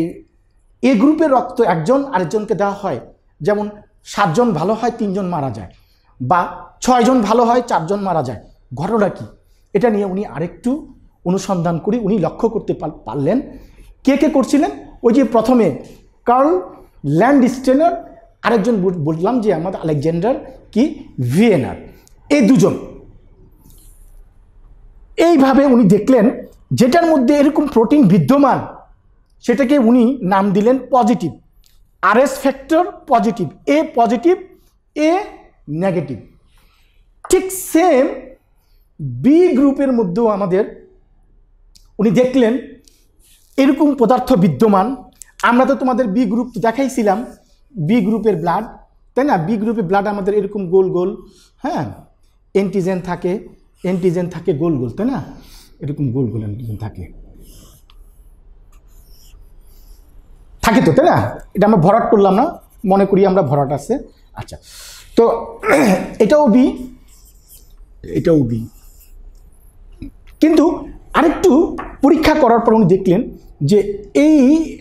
এ গ্রুপের রক্ত একজন আরেকজনকে দেওয়া হয়, যেমন 7 জন ভালো হয় 3 জন মারা যায়, বা 6 জন ভালো হয় 4 জন মারা যায়, ঘটনা কি? এটা নিয়ে উনি আরেকটু অনুসন্ধান করে উনি লক্ষ্য করতে পারলেন। কে কে করছিলেন? ওই যে প্রথমে কার্ল ল্যান্ডস্টেনার, আরেকজন বললাম যে আমাদের আলেকজান্ডার কি ভিয়েনার, এই দুজন। এইভাবে উনি দেখলেন যেটার মধ্যে এরকম প্রোটিন বিদ্যমান সেটাকে উনি নাম দিলেন positive, RH factor positive, A positive, A negative. ঠিক সেম বি গ্রুপের মধ্যেও আমাদের উনি দেখলেন এরকম পদার্থ বিদ্যমান। আমরা তো তোমাদের বি গ্রুপ দেখাইছিলাম, বি গ্রুপের ব্লাড, তাই না? বি গ্রুপের ব্লাড আমাদের এরকম গোল গোল, হ্যাঁ, অ্যান্টিজেন থাকে, অ্যান্টিজেন থাকে গোল গোল, তাই না? এরকম গোল গোল অ্যান্টিজেন থাকে থাকে তো, তাই না? এটা আমরা ভরাট করলাম না, মনে করি আমরা ভরাট আছে। আচ্ছা, তো এটাও বি, এটাও বি, কিন্তু আরেকটু পরীক্ষা করার পর উনি দেখলেন যে এই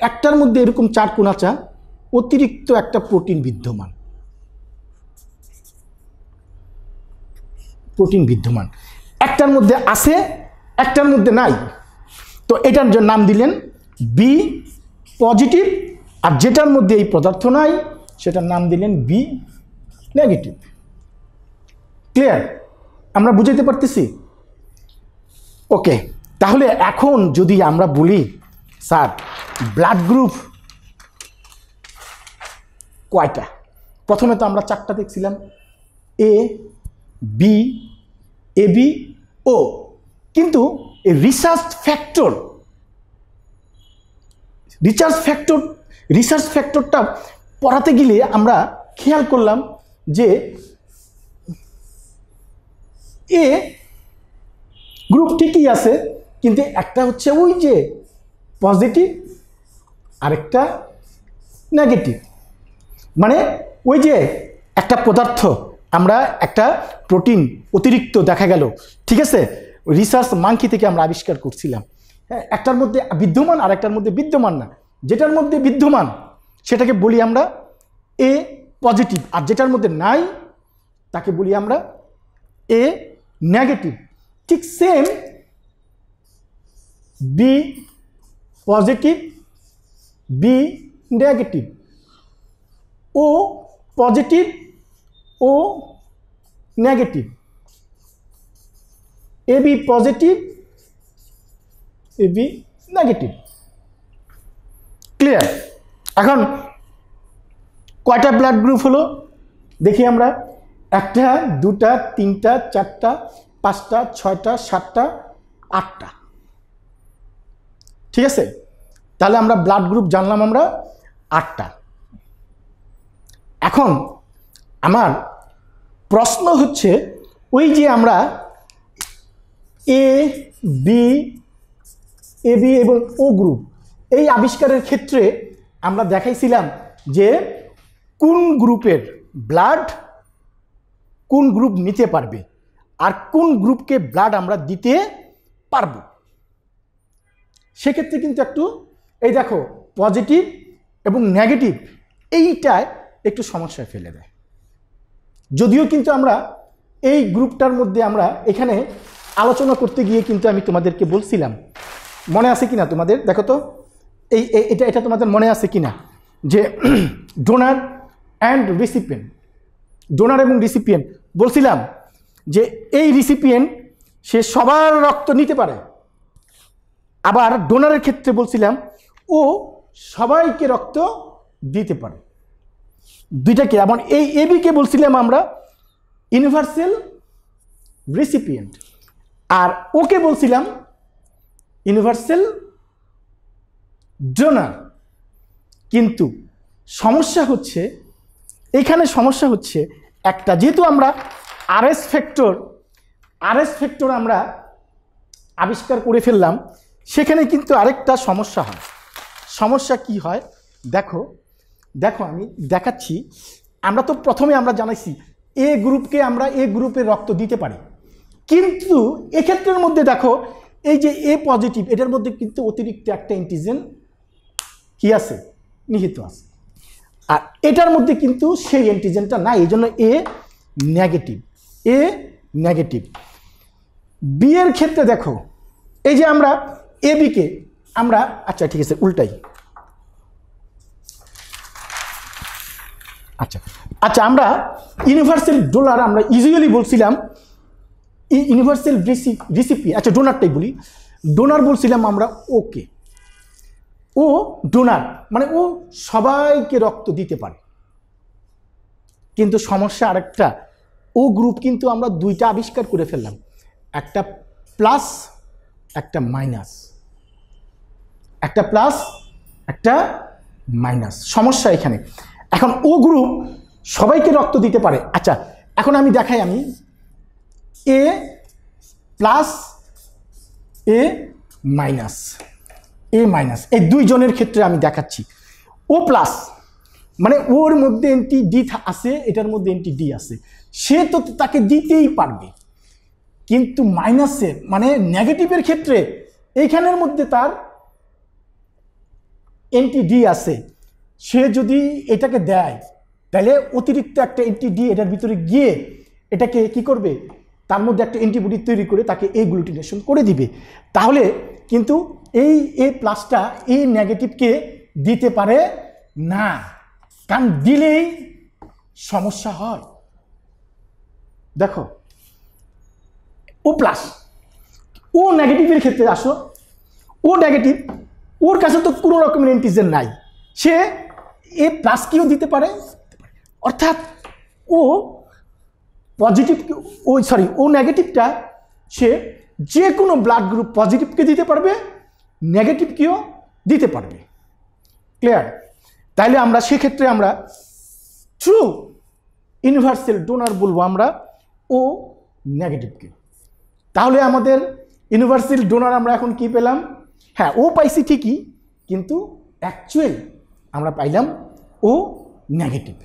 একটার মধ্যে এরকম চার কোণাচা অতিরিক্ত একটা প্রোটিন বিদ্যমান, প্রোটিন বিদ্যমান একটার মধ্যে আছে, একটার মধ্যে নাই। তো এটার জন্য নাম দিলেন বি পজিটিভ, আর যেটার মধ্যে এই পদার্থ নাই সেটার নাম দিলেন বি নেগেটিভ। ক্লিয়ার? আমরা বুঝাইতে পারতেছি? ওকে, তাহলে এখন যদি আমরা বলি স্যার ব্লাড গ্রুপ কয়টা? প্রথমে তো আমরা 4টা দেখছিলাম, এ বি, এ বি ও, কিন্তু এই রিসার্চ ফ্যাক্টরটা পড়াতে গেলে আমরা খেয়াল করলাম যে এ গ্রুপ ঠিকই আছে, কিন্তু একটা হচ্ছে ওই যে পজিটিভ, আরেকটা নেগেটিভ। মানে ওই যে একটা পদার্থ, আমরা একটা প্রোটিন অতিরিক্ত দেখা গেল, ঠিক আছে, রিসার্চ মাঙ্কি থেকে আমরা আবিষ্কার করছিলাম, হ্যাঁ, একটার মধ্যে বিদ্যমান আর একটার মধ্যে বিদ্যমান না। যেটার মধ্যে বিদ্যমান সেটাকে বলি আমরা এ পজিটিভ, আর যেটার মধ্যে নাই তাকে বলি আমরা এ নেগেটিভ। ঠিক same B positive, B negative, O positive, O negative, A B positive, A B negative. Clear? এখন কয়টা ব্লাড গ্রুপ হলো দেখি আমরা, 1টা 2টা 3টা 4টা 5টা 6টা 7টা 8টা, ঠিক আছে? তাহলে আমরা ব্লাড গ্রুপ জানলাম আমরা 8টা। এখন আমার প্রশ্ন হচ্ছে ওই যে আমরা এ বি এবং ও গ্রুপ এই আবিষ্কারের ক্ষেত্রে আমরা দেখাইছিলাম যে কোন গ্রুপের ব্লাড কোন গ্রুপ নিতে পারবে আর কোন গ্রুপকে ব্লাড আমরা দিতে পারবো। সেক্ষেত্রে কিন্তু একটু এই দেখো পজিটিভ এবং নেগেটিভ এইটায় একটু সমস্যায় ফেলে দেয়। যদিও কিন্তু আমরা এই গ্রুপটার মধ্যে আমরা এখানে আলোচনা করতে গিয়ে কিন্তু আমি তোমাদেরকে বলছিলাম, মনে আছে কিনা তোমাদের, দেখো তো এটা তোমাদের মনে আছে কিনা যে ডোনার অ্যান্ড রিসিপিয়েন্ট, ডোনার এবং রিসিপিয়েন্ট বলছিলাম যে এই রিসিপিয়েন্ট সে সবার রক্ত নিতে পারে, আবার ডোনারের ক্ষেত্রে বলছিলাম ও সবাইকে রক্ত দিতে পারে, দুইটাকে। এমন এই এবিকে বলছিলাম আমরা ইউনিভার্সাল রিসিপিয়েন্ট আর ওকে বলছিলাম ইউনিভার্সাল ডোনার। কিন্তু সমস্যা হচ্ছে এখানে সমস্যা হচ্ছে একটা, যেহেতু আমরা আরএস ফ্যাক্টর আমরা আবিষ্কার করে ফেললাম, সেখানে কিন্তু আরেকটা সমস্যা হয়। সমস্যা কি হয় দেখো আমি দেখাচ্ছি। আমরা তো প্রথমে আমরা জানাইছি এ গ্রুপকে আমরা এ গ্রুপের রক্ত দিতে পারি, কিন্তু এক্ষেত্রের মধ্যে দেখো এই যে এ পজিটিভ এটার মধ্যে কিন্তু অতিরিক্ত একটা অ্যান্টিজেন কি আছে, নিহিত আছে, আর এটার মধ্যে কিন্তু সেই অ্যান্টিজেনটা নাই, এই জন্য এ নেগেটিভ। বি এর ক্ষেত্রে দেখো এই যে আমরা এ বিকে আমরা আচ্ছা ঠিক আছে উল্টাই, আচ্ছা আমরা ইউনিভার্সাল ডোনার আমরা ইউজুয়ালি বলছিলাম ইউনিভার্সাল রিসিপিয়েন্ট, আচ্ছা ডোনারটাই বলি, ডোনার বলছিলাম আমরা ওকে, ও ডোনার মানে ও সবাইকে রক্ত দিতে পারে। কিন্তু সমস্যা আরেকটা, ও গ্রুপ কিন্তু আমরা দুইটা আবিষ্কার করে ফেললাম, একটা প্লাস একটা মাইনাস, একটা প্লাস একটা মাইনাস। সমস্যা এখানে এখন ও গ্রুপ সবাইকে রক্ত দিতে পারে। আচ্ছা এখন আমি দেখাই, আমি এ প্লাস এ মাইনাস এই দুইজনের ক্ষেত্রে আমি দেখাচ্ছি। ও প্লাস মানে ওর মধ্যে এন্টি ডি আছে, এটার মধ্যে এন্টি ডি আছে, সে তো তাকে দিতেই পারবে। কিন্তু মাইনাসের মানে নেগেটিভের ক্ষেত্রে এইখানের মধ্যে তার এন্টি ডি আছে, সে যদি এটাকে দেয় তাহলে অতিরিক্ত একটা এন্টি ডি এটার ভিতরে গিয়ে এটাকে কি করবে, তার মধ্যে একটা অ্যান্টিবডি তৈরি করে তাকে এগ্লুটিনেশন করে দিবে। তাহলে কিন্তু এই এ প্লাসটা এই নেগেটিভকে দিতে পারে না, কারণ দিলেই সমস্যা হয়। দেখো ও প্লাস ও নেগেটিভের ক্ষেত্রে আসো, ও নেগেটিভ, ওর কাছে তো কোনো রকমের অ্যান্টিজেন নাই, সে এ প্লাসকেও দিতে পারে, অর্থাৎ ও পজিটিভ ও নেগেটিভটা সে যে কোনো ব্লাড গ্রুপ পজিটিভকে দিতে পারবে, নেগেটিভকেও দিতে পারবে। ক্লিয়ার? তাইলে আমরা সেক্ষেত্রে আমরা ট্রু ইউনিভার্সাল ডোনার বলবো আমরা ও নেগেটিভকে। তাহলে আমাদের ইউনিভার্সাল ডোনার আমরা এখন কি পেলাম, হ্যাঁ ও পাইছি ঠিকই, কিন্তু অ্যাকচুয়াল আমরা পাইলাম ও নেগেটিভ।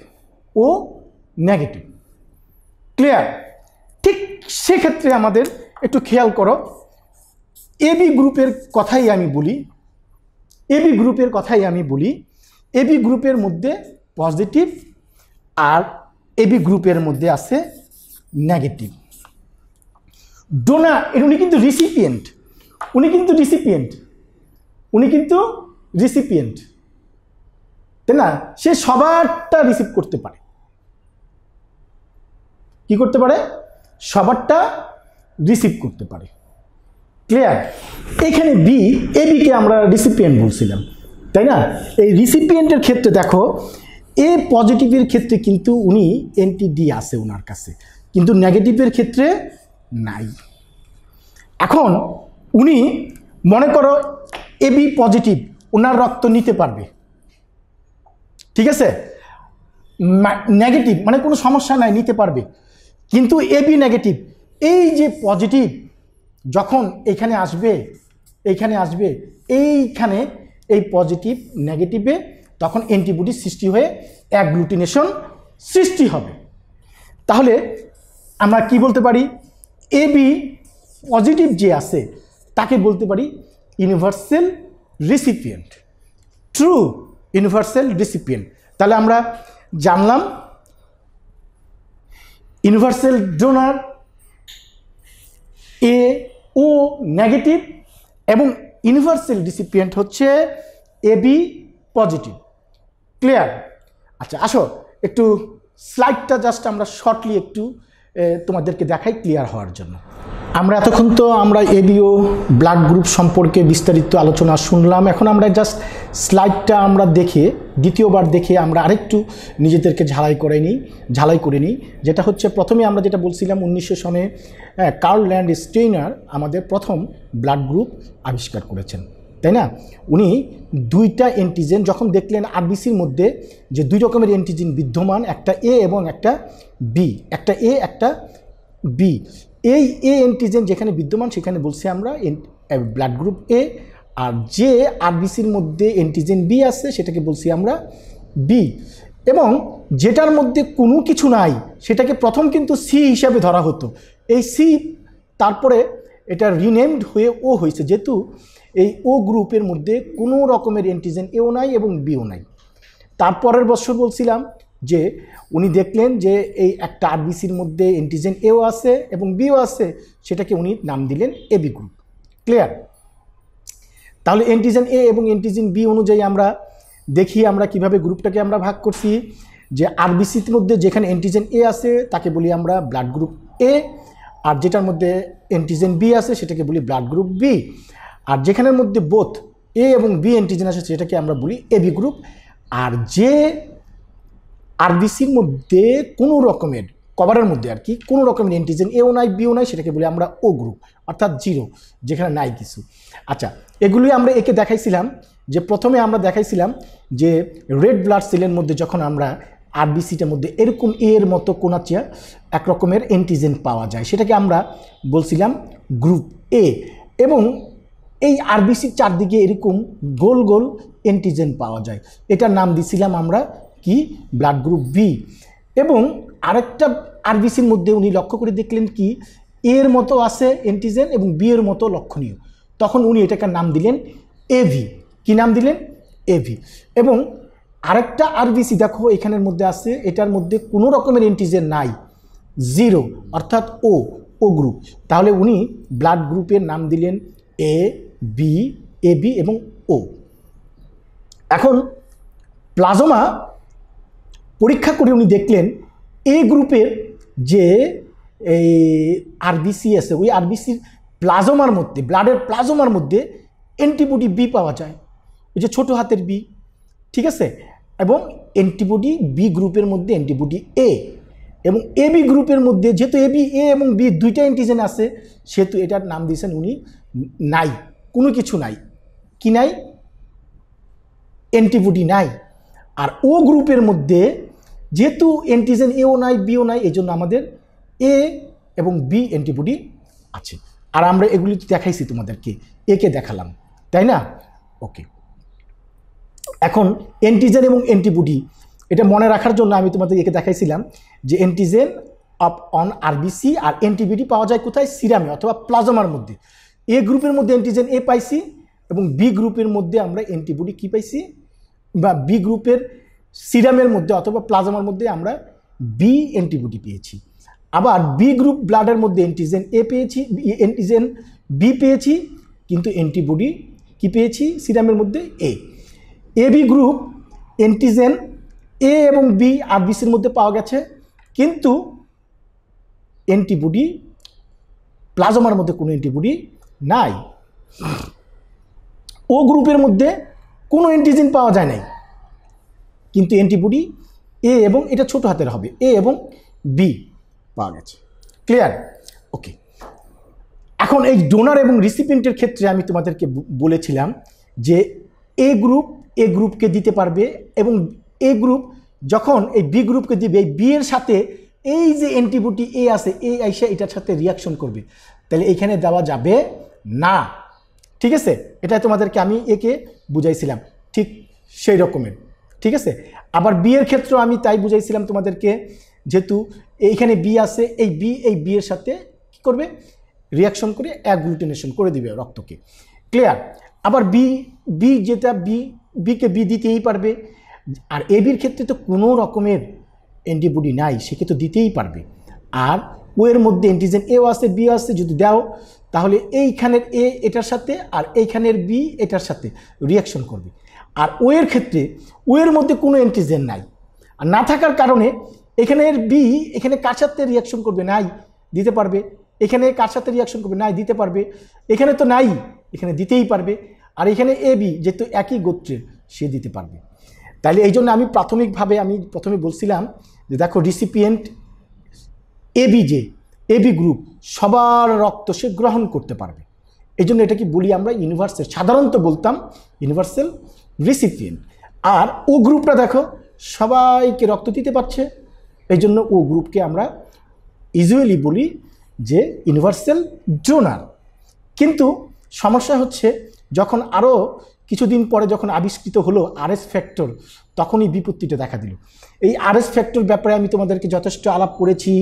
ক্লিয়ার? ঠিক সেক্ষেত্রে আমাদের একটু খেয়াল করো, এবি গ্রুপের কথাই আমি বলি, এবি গ্রুপের মধ্যে পজিটিভ আর এবি গ্রুপের মধ্যে আছে নেগেটিভ। ডোনার উনি কিন্তু রিসিপিয়েন্ট, তাই না? সে সবারটা রিসিভ করতে পারে, কি করতে পারে, সবারটা রিসিভ করতে পারে। ক্লিয়ার? এখানে এবিকে আমরা রিসিপিয়েন্ট বলছিলাম, তাই না? এই রিসিপিয়েন্টের ক্ষেত্রে দেখো এ পজিটিভের ক্ষেত্রে কিন্তু উনি এন্টি ডি আছে ওনার কাছে, কিন্তু নেগেটিভের ক্ষেত্রে নাই। এখন উনি মনে করো এবি পজিটিভ, ওনার রক্ত নিতে পারবে, ঠিক আছে? নেগেটিভ, মানে কোনো সমস্যা নাই, নিতে পারবে। কিন্তু এবি নেগেটিভ, এই যে পজিটিভ যখন এখানে আসবে, এইখানে এই পজিটিভ নেগেটিভে তখন অ্যান্টিবডি সৃষ্টি হয়ে অ্যাগ্লুটিনেশন সৃষ্টি হবে। তাহলে আমরা কি বলতে পারি, এবি পজিটিভ যে আছে তাকে বলতে পারি universal recipient, true universal recipient. তাহলে আমরা জানলাম ইউনিভার্সাল ডোনার এ ও নেগেটিভ এবং ইউনিভার্সাল রিসিপিয়েন্ট হচ্ছে এবি পজিটিভ। ক্লিয়ার? আচ্ছা আসো একটু স্লাইডটা জাস্ট আমরা শর্টলি একটু তোমাদেরকে দেখাই ক্লিয়ার হওয়ার জন্য। আমরা এতক্ষণ তো আমরা এবিও ব্লাড গ্রুপ সম্পর্কে বিস্তারিত আলোচনা শুনলাম। এখন আমরা জাস্ট স্লাইডটা আমরা দেখে দ্বিতীয়বার দেখে আমরা আরেকটু নিজেদেরকে ঝালাই করে নিই। যেটা হচ্ছে প্রথমে আমরা যেটা বলছিলাম 1900 সনে কার্ল ল্যান্ডস্টেইনার আমাদের প্রথম ব্লাড গ্রুপ আবিষ্কার করেছেন, তাই না? উনি দুইটা অ্যান্টিজেন যখন দেখলেন আরবিসির মধ্যে যে দুই রকমের অ্যান্টিজেন বিদ্যমান, একটা এ এবং একটা বি, একটা এ একটা বি, এই এ অ্যান্টিজেন যেখানে বিদ্যমান সেখানে বলছি আমরা ব্লাড গ্রুপ এ, আর যে আরবিসির মধ্যে অ্যান্টিজেন বি আছে সেটাকে বলছি আমরা বি, এবং যেটার মধ্যে কোনো কিছু নাই সেটাকে প্রথম কিন্তু সি হিসাবে ধরা হতো। এই সি তারপরে এটা রিনেমড হয়ে ও হয়েছে, যেহেতু এই ও গ্রুপের মধ্যে কোনো রকমের অ্যান্টিজেন এও নাই এবং বিও নাই। তারপরের বছর বলছিলাম যে উনি দেখলেন যে এই একটা আরবিসির মধ্যে অ্যান্টিজেন এও আছে এবং বিও আছে, সেটাকে উনি নাম দিলেন এবি গ্রুপ। ক্লিয়ার? তাহলে অ্যান্টিজেন এ এবং অ্যান্টিজেন বি অনুযায়ী আমরা দেখি আমরা কিভাবে গ্রুপটাকে আমরা ভাগ করছি। যে আরবিসির মধ্যে যেখানে অ্যান্টিজেন এ আছে তাকে বলি আমরা ব্লাড গ্রুপ এ, আর যেটার মধ্যে অ্যান্টিজেন বি আছে সেটাকে বলি ব্লাড গ্রুপ বি, আর যেখানের মধ্যে বোথ এ এবং বি অ্যান্টিজেন আছে সেটাকে আমরা বলি এবি গ্রুপ। আর যে আরবিসির মধ্যে কোনো রকমের কভারের মধ্যে আর কি কোনো রকমের অ্যান্টিজেন এও নাই বিও নাই সেটাকে বলি আমরা ও গ্রুপ, অর্থাৎ জিরো, যেখানে নাই কিছু। আচ্ছা, এগুলি আমরা একে দেখাইছিলাম যে প্রথমে আমরা দেখাইছিলাম যে রেড ব্লাড সেলের মধ্যে যখন আমরা আরবিসিটার মধ্যে এরকম এর মতো কোনাচিয়া এক রকমের অ্যান্টিজেন পাওয়া যায় সেটাকে আমরা বলছিলাম গ্রুপ এ, এবং এই আরবিসির চারদিকে এরকম গোল গোল অ্যান্টিজেন পাওয়া যায়, এটার নাম দিছিলাম আমরা কি ব্লাড গ্রুপ বি। এবং আরেকটা আরবিসির মধ্যে উনি লক্ষ্য করে দেখলেন কি এর মতো আছে অ্যান্টিজেন এবং বি এর মতো লক্ষণীয়, তখন উনি এটাকে নাম দিলেন এভি। কি নাম দিলেন? এভি। এবং আরেকটা আরবিসি দেখো এখানের মধ্যে আছে, এটার মধ্যে কোনো রকমের অ্যান্টিজেন নাই, জিরো, অর্থাৎ ও গ্রুপ। তাহলে উনি ব্লাড গ্রুপের নাম দিলেন এ বি, এবি এবং ও। এখন প্লাজমা পরীক্ষা করে উনি দেখলেন এ গ্রুপের যে এই আরবিসি আছে ওই আরবিসির প্লাজমার মধ্যে, ব্লাডের প্লাজমার মধ্যে অ্যান্টিবডি বি পাওয়া যায়, ওই যে ছোটো হাতের বি, ঠিক আছে? এবং অ্যান্টিবডি বি গ্রুপের মধ্যে অ্যান্টিবডি এ, এবং এ বি গ্রুপের মধ্যে যেহেতু এ বি এ এবং বি দুইটা অ্যান্টিজেন আছে সেহেতু এটার নাম দিয়েছেন উনি নাই, কোনো কিছু নাই। কি নাই? অ্যান্টিবডি নাই। আর ও গ্রুপের মধ্যে যেহেতু অ্যান্টিজেন এও নাই বিও নাই, এই জন্য আমাদের এ এবং বি অ্যান্টিবডি আছে। আর আমরা এগুলি দেখাইছি তোমাদেরকে, একে দেখালাম, তাই না? ওকে, এখন অ্যান্টিজেন এবং অ্যান্টিবডি এটা মনে রাখার জন্য আমি তোমাদের একে দেখাইছিলাম যে অ্যান্টিজেন অন আরবিসি আর অ্যান্টিবডি পাওয়া যায় কোথায়? সিরামে অথবা প্লাজমার মধ্যে। এ গ্রুপের মধ্যে অ্যান্টিজেন এ পাইছি এবং বি গ্রুপের মধ্যে আমরা অ্যান্টিবডি কি পাইছি, বা বি গ্রুপের সিরামের মধ্যে অথবা প্লাজমার মধ্যে আমরা বি অ্যান্টিবডি পেয়েছি। আবার বি গ্রুপ ব্লাডের মধ্যে অ্যান্টিজেন এ পেয়েছি, অ্যান্টিজেন বি পেয়েছি, কিন্তু অ্যান্টিবডি কি পেয়েছি? সিরামের মধ্যে এ। এবি গ্রুপ অ্যান্টিজেন এ এবং বি আরবিসির মধ্যে পাওয়া গেছে, কিন্তু অ্যান্টিবডি প্লাজমার মধ্যে কোনো অ্যান্টিবডি নাই। ও গ্রুপের মধ্যে কোনো অ্যান্টিজেন পাওয়া যায় নাই, কিন্তু অ্যান্টিবডি এ এবং এটা ছোট হাতের হবে এ এবং বি পাওয়া গেছে। ক্লিয়ার? ওকে, এখন এই ডোনার এবং রিসিপিয়েন্টের ক্ষেত্রে আমি তোমাদেরকে বলেছিলাম যে এ গ্রুপকে দিতে পারবে এবং এ গ্রুপ যখন এই বি গ্রুপকে দিবে, এই বি এর সাথে এই যে অ্যান্টিবডি এ আছে, এই আইসা এটার সাথে রিয়াকশন করবে, তাহলে এইখানে দেওয়া যাবে না। ঠিক আছে, এটা তোমাদেরকে আমি একে বুঝাইছিলাম ঠিক সেই রকমের। ঠিক আছে, আবার বি এর ক্ষেত্রেও আমি তাই বুঝাইছিলাম তোমাদেরকে, যেহেতু এইখানে বি আছে, এই বি এর সাথে কি করবে, রিয়াকশন করে অ্যাগ্লুটিনেশন করে দিবে রক্তকে। ক্লিয়ার? আবার বি যেটা বিকে বি দিতেই পারবে, আর এ বির ক্ষেত্রে তো কোনো রকমের অ্যান্টিবডি নাই, সেকে তো দিতেই পারবে। আর ও এর মধ্যে অ্যান্টিজেন এও আছে, বিও আছে, যদি দাও তাহলে এইখানের এ এটার সাথে আর এইখানের বি এটার সাথে রিয়াকশন করবে। আর ও এর ক্ষেত্রে ও এর মধ্যে কোনো অ্যান্টিজেন নাই, আর না থাকার কারণে এখানের বি এখানে কার সাথে রিয়াকশন করবে, নাই, দিতে পারবে। এখানে কার সাথে রিয়াকশন করবে, নাই, দিতে পারবে। এখানে তো নাই, এখানে দিতেই পারবে। আর এখানে এ বি যেহেতু একই গোত্রের, সে দিতে পারবে। তাইলে এই জন্য আমি প্রাথমিকভাবে আমি প্রথমে বলছিলাম যে দেখো রিসিপিয়েন্ট এবি গ্রুপ সবার রক্ত সে গ্রহণ করতে পারবে। এই জন্য এটা কি বলি আমরা ইউনিভার্সাল, সাধারণত বলতাম ইউনিভার্সাল রিসিপিয়েন্ট। আর ও গ্রুপটা দেখো সবাইকে রক্ত দিতে পারছে, এই জন্য ও গ্রুপকে আমরা ইউজুয়ালি বলি যে ইউনিভার্সাল ডোনার। কিন্তু সমস্যা হচ্ছে যখন আরও কিছুদিন পরে যখন আবিষ্কৃত হলো আরএস ফ্যাক্টর, তখনই বিপত্তিটা দেখা দিল। এই আরএস ফ্যাক্টর ব্যাপারে আমি তোমাদেরকে যথেষ্ট আলাপ করেছি,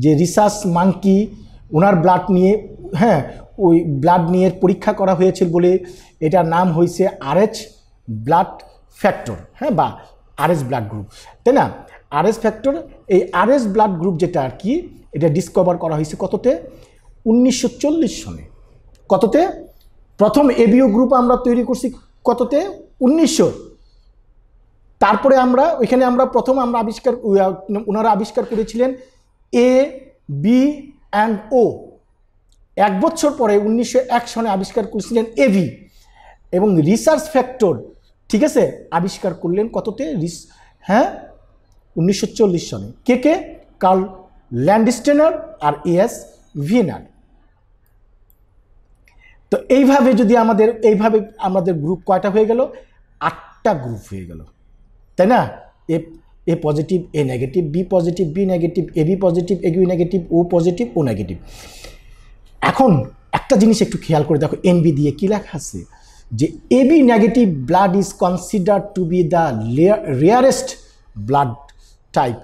যে রিসার্চ মাঙ্কি ওনার ব্লাড নিয়ে, হ্যাঁ, ওই ব্লাড নিয়ে পরীক্ষা করা হয়েছে বলে এটার নাম হয়েছে আরএস ব্লাড ফ্যাক্টর, হ্যাঁ, বা আরএস ব্লাড গ্রুপ, তাই না? আরএস ফ্যাক্টর, এই আরএস ব্লাড গ্রুপ যেটা আর কি, এটা ডিসকভার করা হয়েছে কততে, 1940 সনে। কততে? প্রথম এবিও গ্রুপ আমরা তৈরি করছি কততে, 1900। তারপরে আমরা ওইখানে প্রথম ওনারা আবিষ্কার করেছিলেন এ বি অ্যান্ড ও। 1 বছর পরে 1901 সনে আবিষ্কার করেছিলেন এবি, এবং রিসার্চ ফ্যাক্টর, ঠিক আছে, আবিষ্কার করলেন কততে, হ্যাঁ, 1940 সনে। কে? কার্ল ল্যান্ডস্টেনার আর এস ভিয়েনার। তো এইভাবে যদি আমাদের গ্রুপ কয়টা হয়ে গেল, 8টা গ্রুপ হয়ে গেল, তাই না? A positive, A negative, B positive, B negative, A B positive, A B negative, O positive, O negative. এখন একটা জিনিস একটু খেয়াল করে দেখো, এনবি দিয়ে কি লেখা আছে, যে A B negative blood is considered to be the rarest blood type.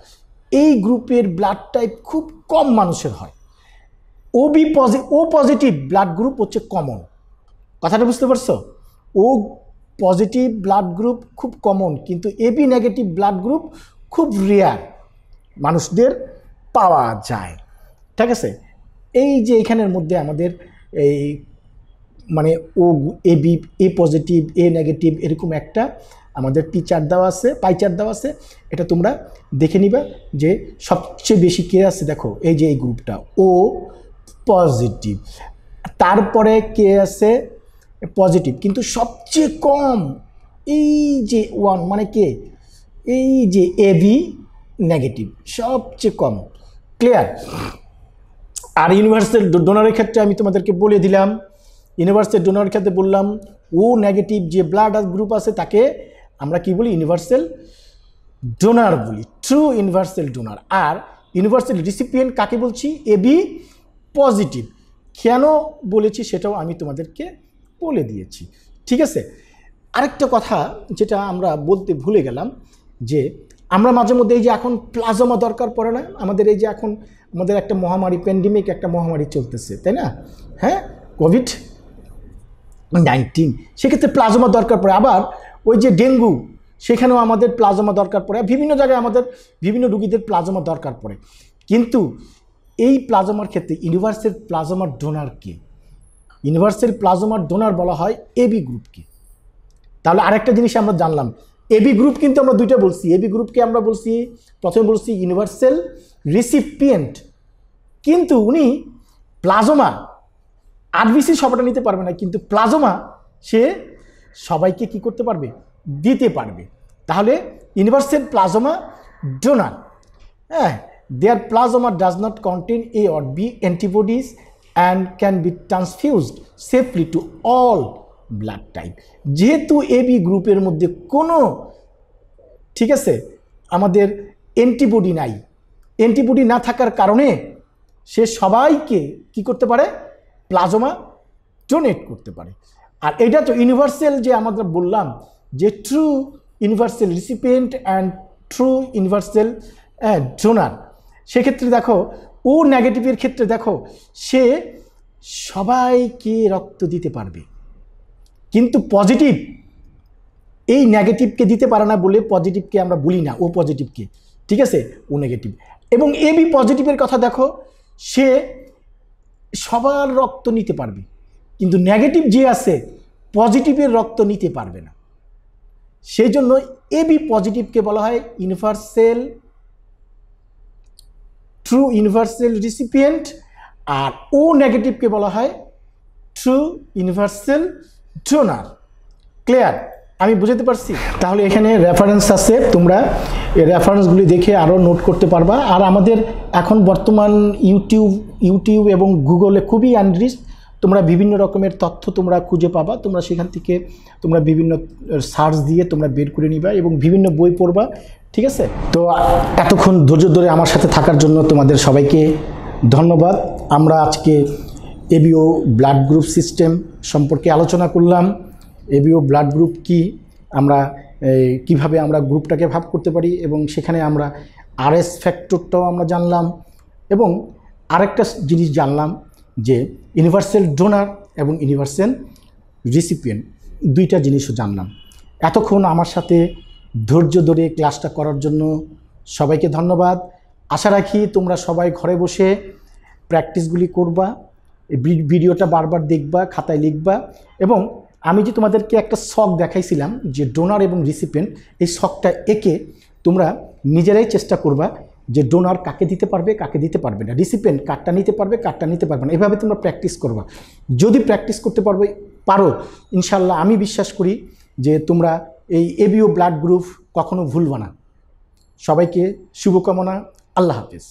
এই গ্রুপের ব্লাড টাইপ খুব কম মানুষের হয়। ও পজিটিভ ব্লাড গ্রুপ হচ্ছে কমন, কথাটা বুঝতে পারছো? ও পজিটিভ ব্লাড গ্রুপ খুব কমন, কিন্তু এবি নেগেটিভ ব্লাড গ্রুপ খুব রেয়ার মানুষদের পাওয়া যায়। ঠিক আছে, এই যে এখানের মধ্যে আমাদের এই মানে ও AB, A positive, A negative, এরকম একটা আমাদের পাই চার্ট দেওয়া আছে। এটা তোমরা দেখে নিবা যে সবচেয়ে বেশি কে আছে, দেখো এই যে এই গ্রুপটা ও পজিটিভ, তারপরে কে আছে পজিটিভ, কিন্তু সবচেয়ে কম এই যে 1, মানে কে, এই যে এবি নেগেটিভ, সবচেয়ে কম। ক্লিয়ার? আর ইউনিভার্সাল ডোনারের ক্ষেত্রে আমি তোমাদেরকে বলে দিলাম, ইউনিভার্সাল ডোনারের ক্ষেত্রে বললাম ও নেগেটিভ যে ব্লাড গ্রুপ আছে তাকে আমরা কি বলি, ইউনিভার্সাল ডোনার বলি, ট্রু ইউনিভার্সাল ডোনার। আর ইউনিভার্সাল রিসিপিয়েন্ট কাকে বলছি, এবি পজিটিভ। কেন বলেছি সেটাও আমি তোমাদেরকে বলে দিয়েছি। ঠিক আছে, আরেকটা কথা যেটা আমরা বলতে ভুলে গেলাম, যে আমরা মাঝে মধ্যে এই যে এখন প্লাজমা দরকার পড়ে না আমাদের, এই যে এখন আমাদের একটা মহামারী, প্যান্ডেমিক একটা মহামারী চলতেছে, তাই না? হ্যাঁ, কোভিড-19, সেক্ষেত্রে প্লাজমা দরকার পড়ে। আবার ওই যে ডেঙ্গু, সেখানেও আমাদের প্লাজমা দরকার পড়ে, বিভিন্ন জায়গায় আমাদের বিভিন্ন রোগীদের প্লাজমা দরকার পড়ে। কিন্তু এই প্লাজমার ক্ষেত্রে ইউনিভার্সাল প্লাজমার ডোনারকে, ইউনিভার্সাল প্লাজমার ডোনার বলা হয় এবি গ্রুপকে। তাহলে আরেকটা জিনিস আমরা জানলাম, এবি গ্রুপ কিন্তু আমরা দুইটা বলছি। এবি গ্রুপকে আমরা বলছি, প্রথমে বলছি ইউনিভার্সাল রিসিপিয়েন্ট, কিন্তু উনি প্লাজমা, আরবিসি সবটা নিতে পারবে না, কিন্তু প্লাজমা সে সবাইকে কি করতে পারবে, দিতে পারবে। তাহলে ইউনিভার্সাল প্লাজমা ডোনার, হ্যাঁ, their plasma does not contain A or B antibodies and can be transfused safely to all blood type। যেহেতু এবি গ্রুপের মধ্যে কোনো, ঠিক আছে, আমাদের অ্যান্টিবডি নাই, অ্যান্টিবডি না থাকার কারণে সে সবাইকে কি করতে পারে, প্লাজমা ডোনেট করতে পারে। আর এটা তো ইউনিভার্সাল, যে আমরা বললাম যে true universal recipient and true universal donor. সেক্ষেত্রে দেখো ও নেগেটিভের ক্ষেত্রে দেখো সে সবাইকে রক্ত দিতে পারবে, কিন্তু পজিটিভ এই নেগেটিভকে দিতে পারে না বলে পজিটিভকে আমরা বলি না ও পজিটিভকে, ঠিক আছে, ও নেগেটিভ। এবং এবি পজিটিভের কথা দেখো, সে সবার রক্ত নিতে পারবে, কিন্তু নেগেটিভ যে আছে পজিটিভের রক্ত নিতে পারবে না। সেই জন্য এবি পজিটিভকে বলা হয় ইউনিভার্সাল ট্রু ইউনিভার্সাল রিসিপিয়েন্ট, আর ও নেগেটিভকে বলা হয় ট্রু ইউনিভার্সাল ডোনার। ক্লিয়ার? আমি বুঝাতে পারছি? তাহলে এখানে রেফারেন্স আছে, তোমরা এই রেফারেন্সগুলি দেখে আরও নোট করতে পারবা। আর আমাদের এখন বর্তমান ইউটিউব এবং গুগলে খুবই আনরিচ, তোমরা বিভিন্ন রকমের তথ্য তোমরা খুঁজে পাবা, তোমরা সেখান থেকে তোমরা বিভিন্ন সার্চ দিয়ে তোমরা বের করে নিবা এবং বিভিন্ন বই পড়বা, ঠিক আছে? তো এতক্ষণ ধৈর্য ধরে আমার সাথে থাকার জন্য তোমাদের সবাইকে ধন্যবাদ। আমরা আজকে এবিও ব্লাড গ্রুপ সিস্টেম সম্পর্কে আলোচনা করলাম। এবিও ব্লাড গ্রুপ কি, আমরা কিভাবে আমরা গ্রুপটাকে ভাগ করতে পারি, এবং সেখানে আমরা আরএস ফ্যাক্টরটাও আমরা জানলাম, এবং আরেকটা জিনিস জানলাম যে ইউনিভার্সাল ডোনার এবং ইউনিভার্সাল রিসিপিয়েন্ট, দুইটা জিনিসও জানলাম। এতক্ষণ আমার সাথে ধৈর্য ধরে ক্লাসটা করার জন্য সবাইকে ধন্যবাদ। আশা রাখি তোমরা সবাই ঘরে বসে প্র্যাকটিসগুলি করবা, ভিডিওটা বারবার দেখবা, খাতায় লিখবা, এবং আমি যে তোমাদেরকে একটা ছক দেখাইছিলাম যে ডোনার এবং রিসিপিয়েন্ট, এই ছকটা এঁকে তোমরা নিজেরাই চেষ্টা করবা যে ডোনার কাকে দিতে পারবে, কাকে দিতে পারবে না, রিসিপিয়েন্ট কারটা নিতে পারবে, কারটা নিতে পারবে না। এভাবে তোমরা প্র্যাকটিস করবা। যদি প্র্যাকটিস করতে পারো ইনশাল্লাহ আমি বিশ্বাস করি যে তোমরা এই এবিও ব্লাড গ্রুপ কখনো ভুলবা না। সবাইকে শুভকামনা। আল্লাহ হাফেজ।